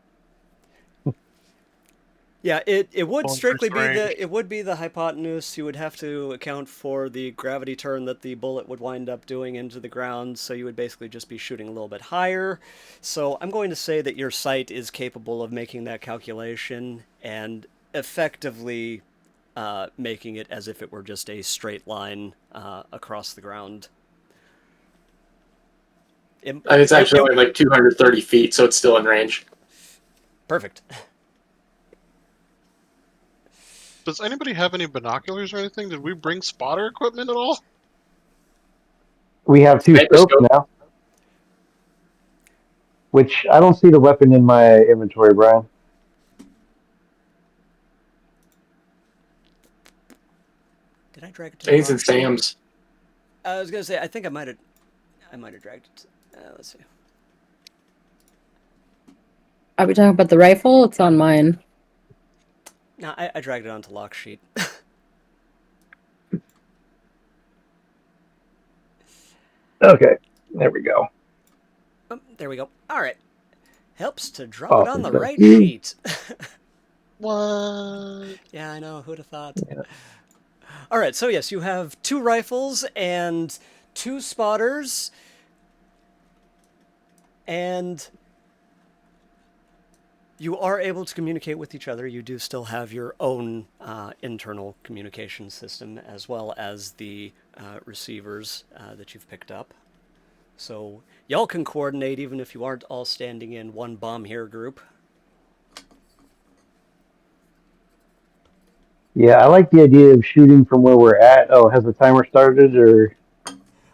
Yeah, it would Going strictly first be range. the hypotenuse. You would have to account for the gravity turn that the bullet would wind up doing into the ground, so you would basically just be shooting a little bit higher. So I'm going to say that your sight is capable of making that calculation and effectively making it as if it were just a straight line across the ground. It's actually only like 230 feet, so it's still in range. Perfect. Does anybody have any binoculars or anything? Did we bring spotter equipment at all? We have two scopes Microscope. now, which I don't see the weapon in my inventory, Brian. Did I drag it to I the think it's in wrong sheet? Sam's. I was gonna say I think I might have dragged it. Let's see. Are we talking about the rifle? It's on mine. No, I dragged it onto lock sheet. Okay, there we go. Oh, there we go. All right. Helps to drop it on Awesome, the thank right you. sheet. What? Yeah, I know. Who'd have thought? Yeah. All right. So yes, you have 2 rifles and 2 spotters, and you are able to communicate with each other. You do still have your own internal communication system as well as the receivers that you've picked up. So y'all can coordinate even if you aren't all standing in one bomb here group. Yeah, I like the idea of shooting from where we're at. Oh, has the timer started or?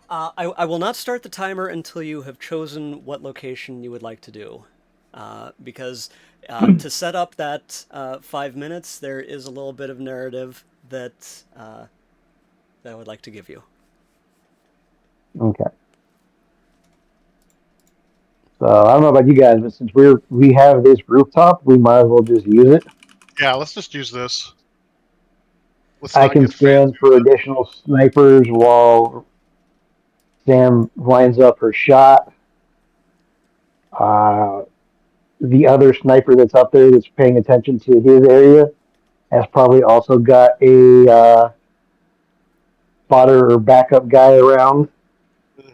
I will not start the timer until you have chosen what location you would like to do. Because to set up that 5 minutes, there is a little bit of narrative that I would like to give you. Okay. So I don't know about you guys, but since we have this rooftop, we might as well just use it. Yeah, let's just use this. Let's I not can get fancy scan for with it. additional snipers while Sam lines up her shot. Uh, the other sniper that's up there that's paying attention to his area has probably also got a spotter or backup guy around. Mhm.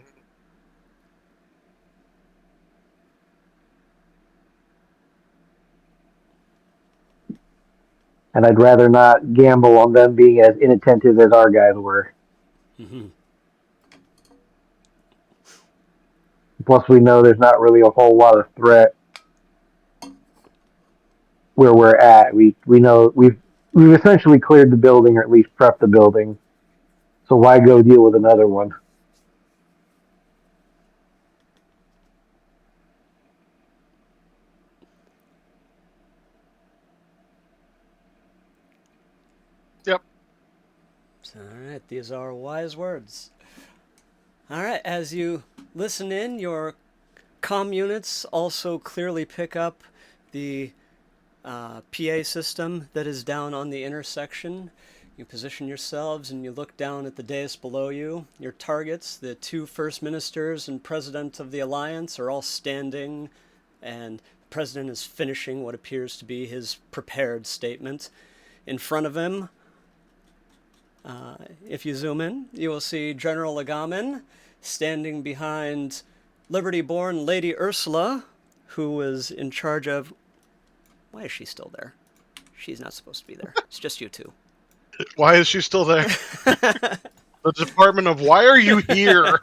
And I'd rather not gamble on them being as inattentive as our guys were. Mm-hmm. Plus, we know there's not really a whole lot of threat where we're at. We know we've essentially cleared the building, or at least prepped the building. So why go deal with another one? Yep. All right, these are wise words. All right, as you listen in, your comm units also clearly pick up the PA system that is down on the intersection. You position yourselves and you look down at the dais below you. Your targets, the 2 first ministers and president of the Alliance, are all standing, and the president is finishing what appears to be his prepared statement. In front of him, if you zoom in, you will see General Legamin standing behind Liberty-born Lady Ursula, who was in charge of... Why is she still there? She's not supposed to be there. It's just you two. Why is she still there? The Department of Why are you here?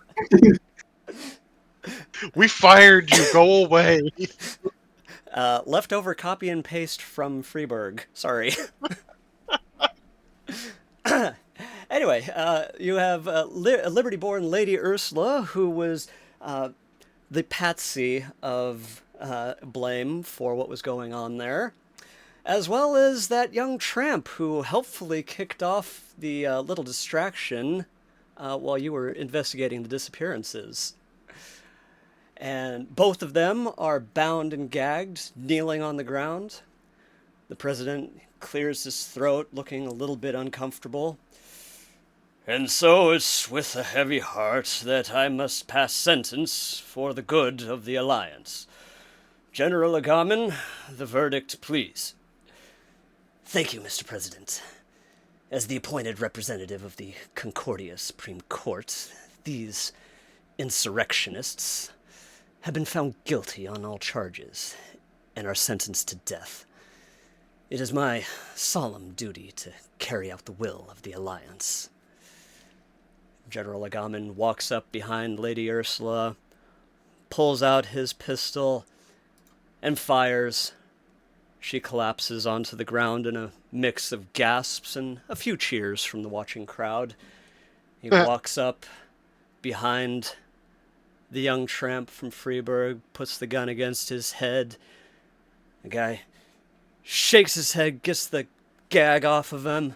We fired you. Go away. Leftover copy and paste from Freeburg. Sorry. Anyway, you have Liberty-born Lady Ursula, who was the patsy of blame for what was going on there, as well as that young tramp who helpfully kicked off the little distraction while you were investigating the disappearances. And both of them are bound and gagged, kneeling on the ground. The president clears his throat, looking a little bit uncomfortable. And so it's with a heavy heart that I must pass sentence for the good of the Alliance. General Legamin, the verdict, please. Thank you, Mr. President. As the appointed representative of the Concordia Supreme Court, these insurrectionists have been found guilty on all charges and are sentenced to death. It is my solemn duty to carry out the will of the Alliance. General Legamin walks up behind Lady Ursula, pulls out his pistol, and fires. She collapses onto the ground in a mix of gasps and a few cheers from the watching crowd. He walks up behind the young tramp from Freeburg, puts the gun against his head. The guy shakes his head, gets the gag off of him.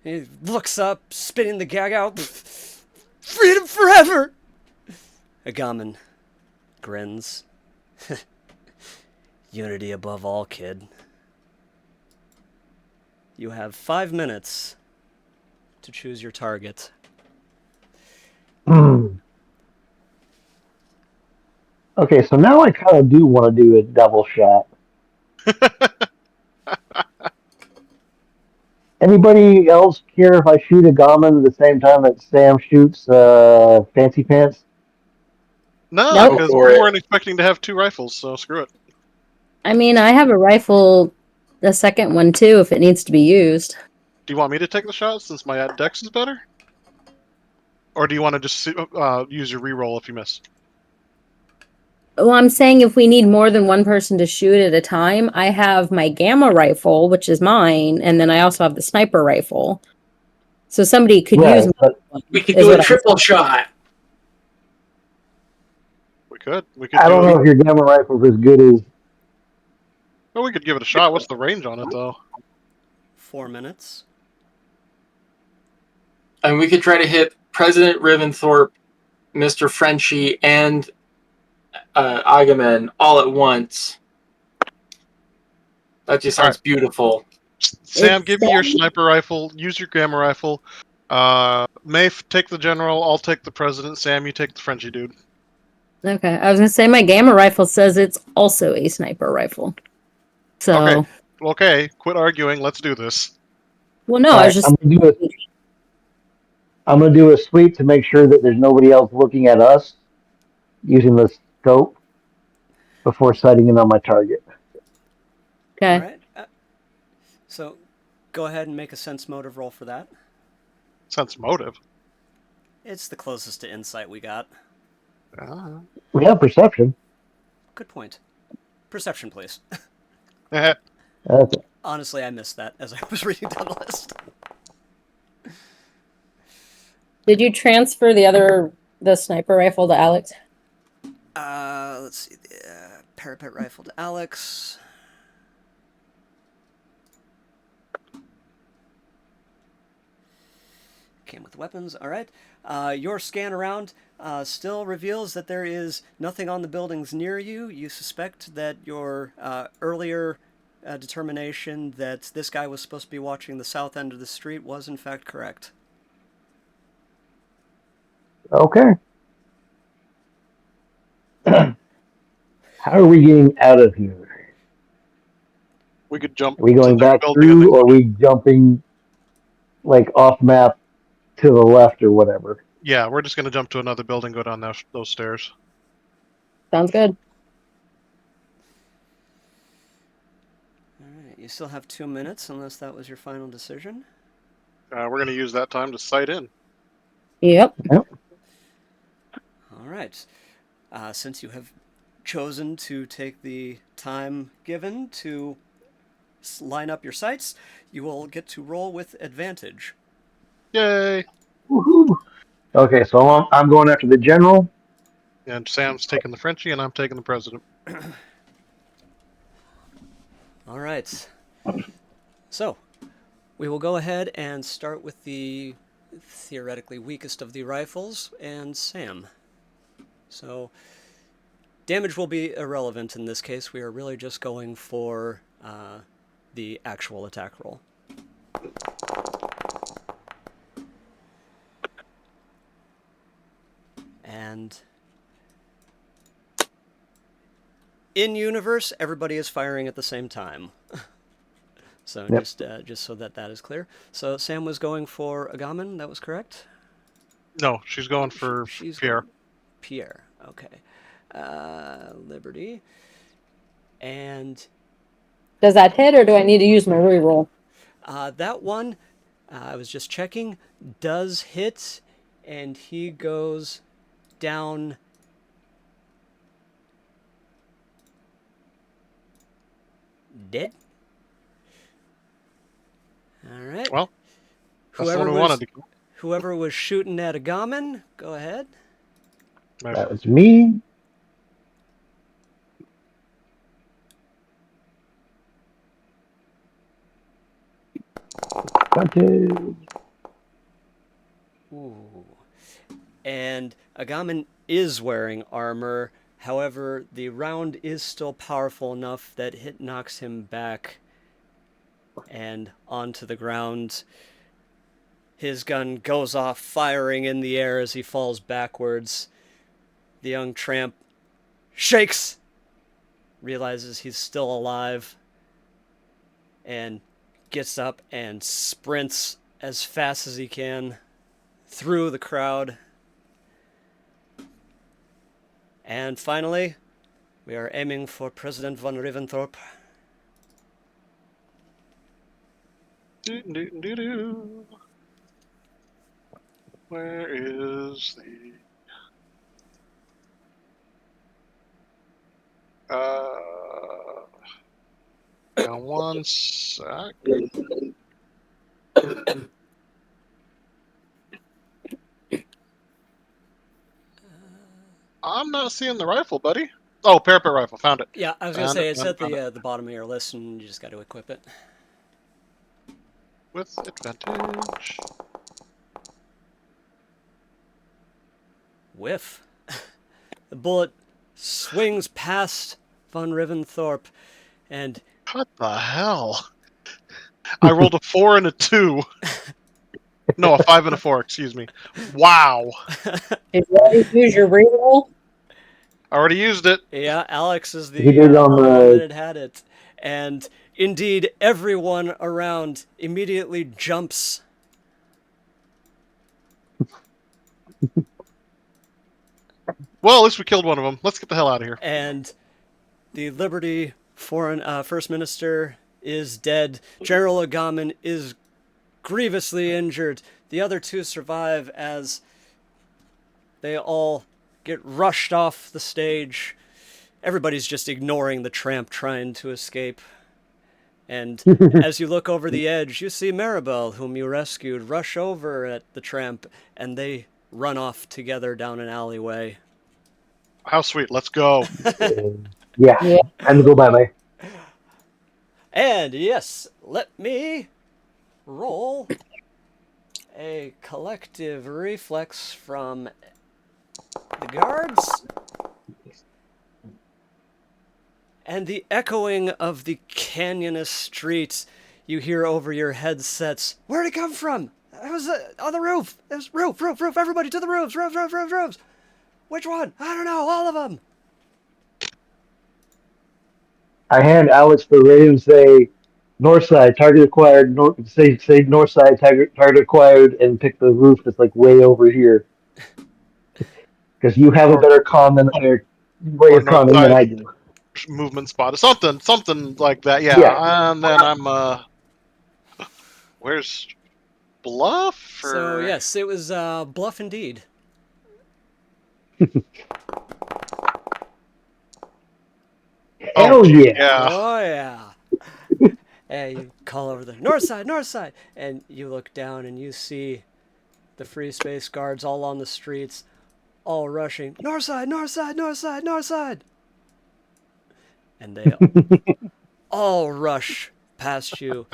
He looks up, spitting the gag out. Freedom forever! Agamen grins. Unity above all, kid. You have 5 minutes to choose your target. Okay, so now I kind of do want to do a double shot. Anybody else care if I shoot a Gamin at the same time that Sam shoots Fancy Pants? No, Nope. because For we it. weren't expecting to have 2 rifles, so screw it. I mean, I have a rifle, the second one too, if it needs to be used. Do you want me to take the shot since my dex is better? Or do you want to just use your reroll if you miss? Well, I'm saying if we need more than one person to shoot at a time, I have my gamma rifle, which is mine, and then I also have the sniper rifle. So somebody could use Right, my but one, We could is do a what I'm triple saying. shot. We could. We could I don't do. know if your Gamma rifle's as good as... Well, we could give it a shot. What's the range on it, though? 4 minutes. And we could try to hit President Riventhorpe, Mr. Frenchie, and Agamen all at once. That just sounds beautiful. Sam, give me your sniper rifle. Use your gamma rifle. Maeve, take the general. I'll take the president. Sam, you take the Frenchie dude. Okay, I was gonna say my gamma rifle says it's also a sniper rifle. So, Okay, quit arguing. Let's do this. well, no, All I right, was just I'm gonna do a sweep to make sure that there's nobody else looking at us using the scope before sighting in on my target. okay. All right. So go ahead and make a sense motive roll for that. Sense motive. It's the closest to insight we got. We have perception. Good point. Perception, please. Okay. Honestly, I missed that as I was reading down the list. Did you transfer the sniper rifle to Alex? Let's see. The parapet rifle to Alex. Came with weapons. All right. Your scan around still reveals that there is nothing on the buildings near you. You suspect that your earlier determination that this guy was supposed to be watching the south end of the street was in fact correct. Okay. How are we getting out of here? We could jump Are we to going their back building and then through, or go are to. we jumping like off map to the left or whatever? Yeah, we're just gonna jump to another building, go down those stairs. Sounds good. All right, you still have 2 minutes unless that was your final decision. We're gonna use that time to sight in. Yep. All right. Since you have chosen to take the time given to line up your sights, you will get to roll with advantage. Yay! Woohoo! Okay, so I'm going after the general. And Sam's taking the Frenchie, and I'm taking the president. All right. So, we will go ahead and start with the theoretically weakest of the rifles, and Sam. So, damage will be irrelevant in this case. We are really just going for the actual attack roll. And in universe, everybody is firing at the same time. So Yep. just so that is clear. So Sam was going for Agamen, that was correct? No, she's going for She's Pierre. going Pierre, okay. Liberty. And Does that hit, or do I need to use my reroll? that one, I was just checking, does hit, and he goes down dead. All right. Well, that's the one we wanted to kill. Whoever was shooting at Agamen, go ahead. That was me. Advantage. Ooh. And Agamen is wearing armor. However, the round is still powerful enough that it knocks him back and onto the ground. His gun goes off, firing in the air as he falls backwards. The young tramp shakes, realizes he's still alive, and gets up and sprints as fast as he can through the crowd. And finally, we are aiming for President von Ribbentrop. Do-do-do-do. Where is the... Now one sec. I'm not seeing the rifle, buddy. Oh, parapet rifle. Found it. Yeah, I was going to Found say, it, it's found at it, found it. the bottom of your list, and you just got to equip it. With advantage. Whiff. The bullet swings past von Ribbentrop, and What the hell? I rolled a 4 and a 2. No, a 5 and a 4, excuse me. Wow. Did you already use your reroll? I already used it. yeah, Alex is He did the it on only one the. that had it. And indeed, everyone around immediately jumps. Well, at least we killed one of them. Let's get the hell out of here. And the Liberty First Minister is dead. General Agamen is grievously injured. The other two survive as they all get rushed off the stage. Everybody's just ignoring the tramp trying to escape. And as you look over the edge, you see Maribel, whom you rescued, rush over at the tramp, and they run off together down an alleyway. How sweet. Let's go. Yeah. Yeah. Time to go bye bye. And yes, let me roll a collective reflex from the guards. and the echoing of the canyonous streets you hear over your headsets. Where'd it come from? It was on the roof. It was roof. Everybody to the roofs. Roofs. Which one? I don't know. All of them. I hand Alex the radio and say, "North side, target acquired." Say north side, target acquired, and pick the roof that's like way over here because you have a Or, better con than or way or of north conning than side I do. movement spot, something like that. Yeah. Yeah, and then I'm where's Bluff So or yes, it was bluff indeed. oh Hell gee, yeah. yeah. Oh yeah. And you call over the north side, and you look down and you see the free space guards all on the streets, all rushing north side, and they all rush past you,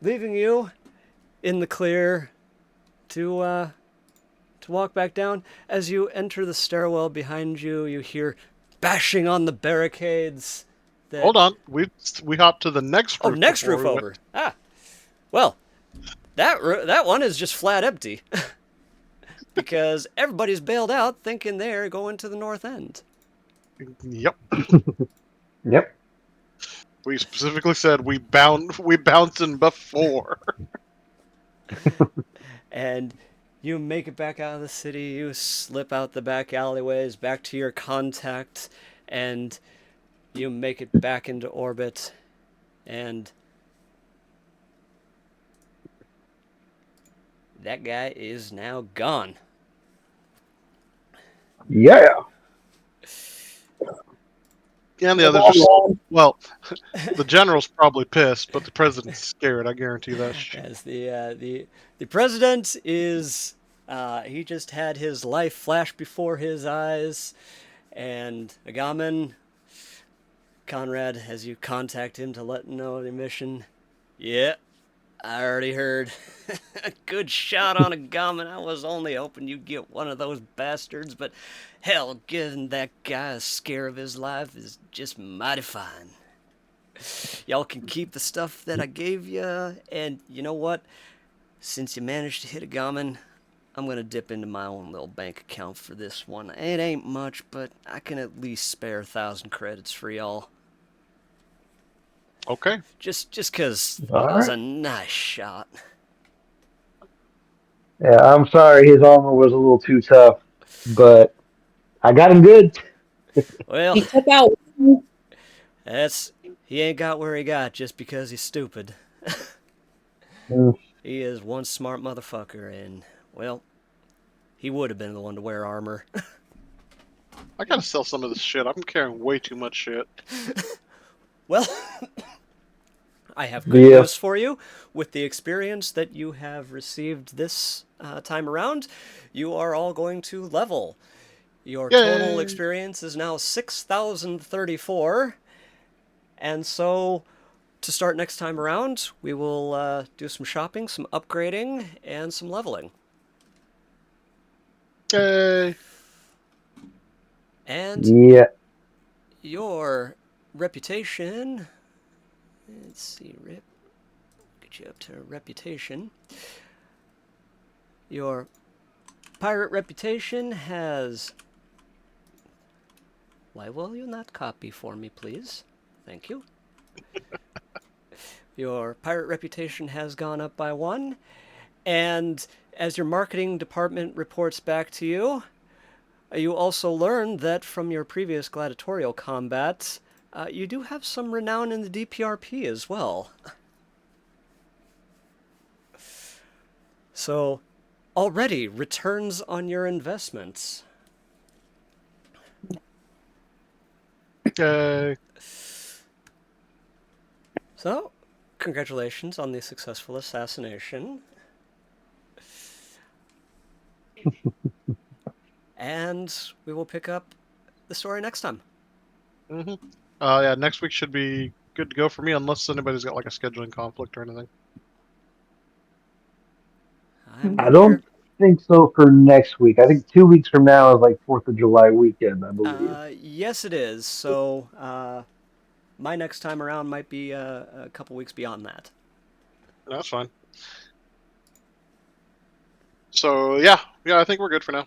leaving you in the clear to walk back down. As you enter the stairwell behind you, you hear bashing on the barricades. That Hold on, we hopped to the next oh, roof next before roof we went. over. Ah, well, that one is just flat empty because everybody's bailed out, thinking they're going to the north end. Yep, Yep. we specifically said we bouncing before. And you make it back out of the city. You slip out the back alleyways, back to your contact, and you make it back into orbit. And that guy is now gone. Yeah. And the others just well, the general's probably pissed, but the president's scared. I guarantee that shit. As the president is he just had his life flash before his eyes, and Agamen, Conrad, as you contact him to let him know of the mission, yeah, I already heard. Good shot on Agamen. I was only hoping you'd get one of those bastards, but hell, giving that guy a scare of his life is just mighty fine. Y'all can keep the stuff that I gave you, and you know what? Since you managed to hit a gammon, I'm gonna dip into my own little bank account for this one. It ain't much, but I can at least spare 1,000 credits for y'all. Okay. Just 'cause All it was right. a nice shot. Yeah, I'm sorry his armor was a little too tough, but I got him good. Well, You took out. that's he ain't got where he got just because he's stupid. Mm. He is one smart motherfucker, and well, he would have been the one to wear armor. I gotta sell some of this shit. I'm carrying way too much shit. Well, I have good Yeah. news for you. With the experience that you have received this time around, you are all going to level. Your total Yay! experience is now 6,034. And so, to start next time around, we will do some shopping, some upgrading, and some leveling. Yay! And Yeah. your reputation. Let's see, get you up to reputation. Your pirate reputation has. Why will you not copy for me, please? Thank you. Your pirate reputation has gone up by 1, and as your marketing department reports back to you, you also learn that from your previous gladiatorial combat, you do have some renown in the DPRP as well. So, already returns on your investments. Yay! So, congratulations on the successful assassination. And we will pick up the story next time. Mm-hmm. Yeah, next week should be good to go for me, unless anybody's got like a scheduling conflict or anything. I'm I here. don't. think so for next week. I think 2 weeks from now is like 4th of July weekend, I believe. Yes, it is. So my next time around might be a couple weeks beyond that. That's fine. So yeah, I think we're good for now.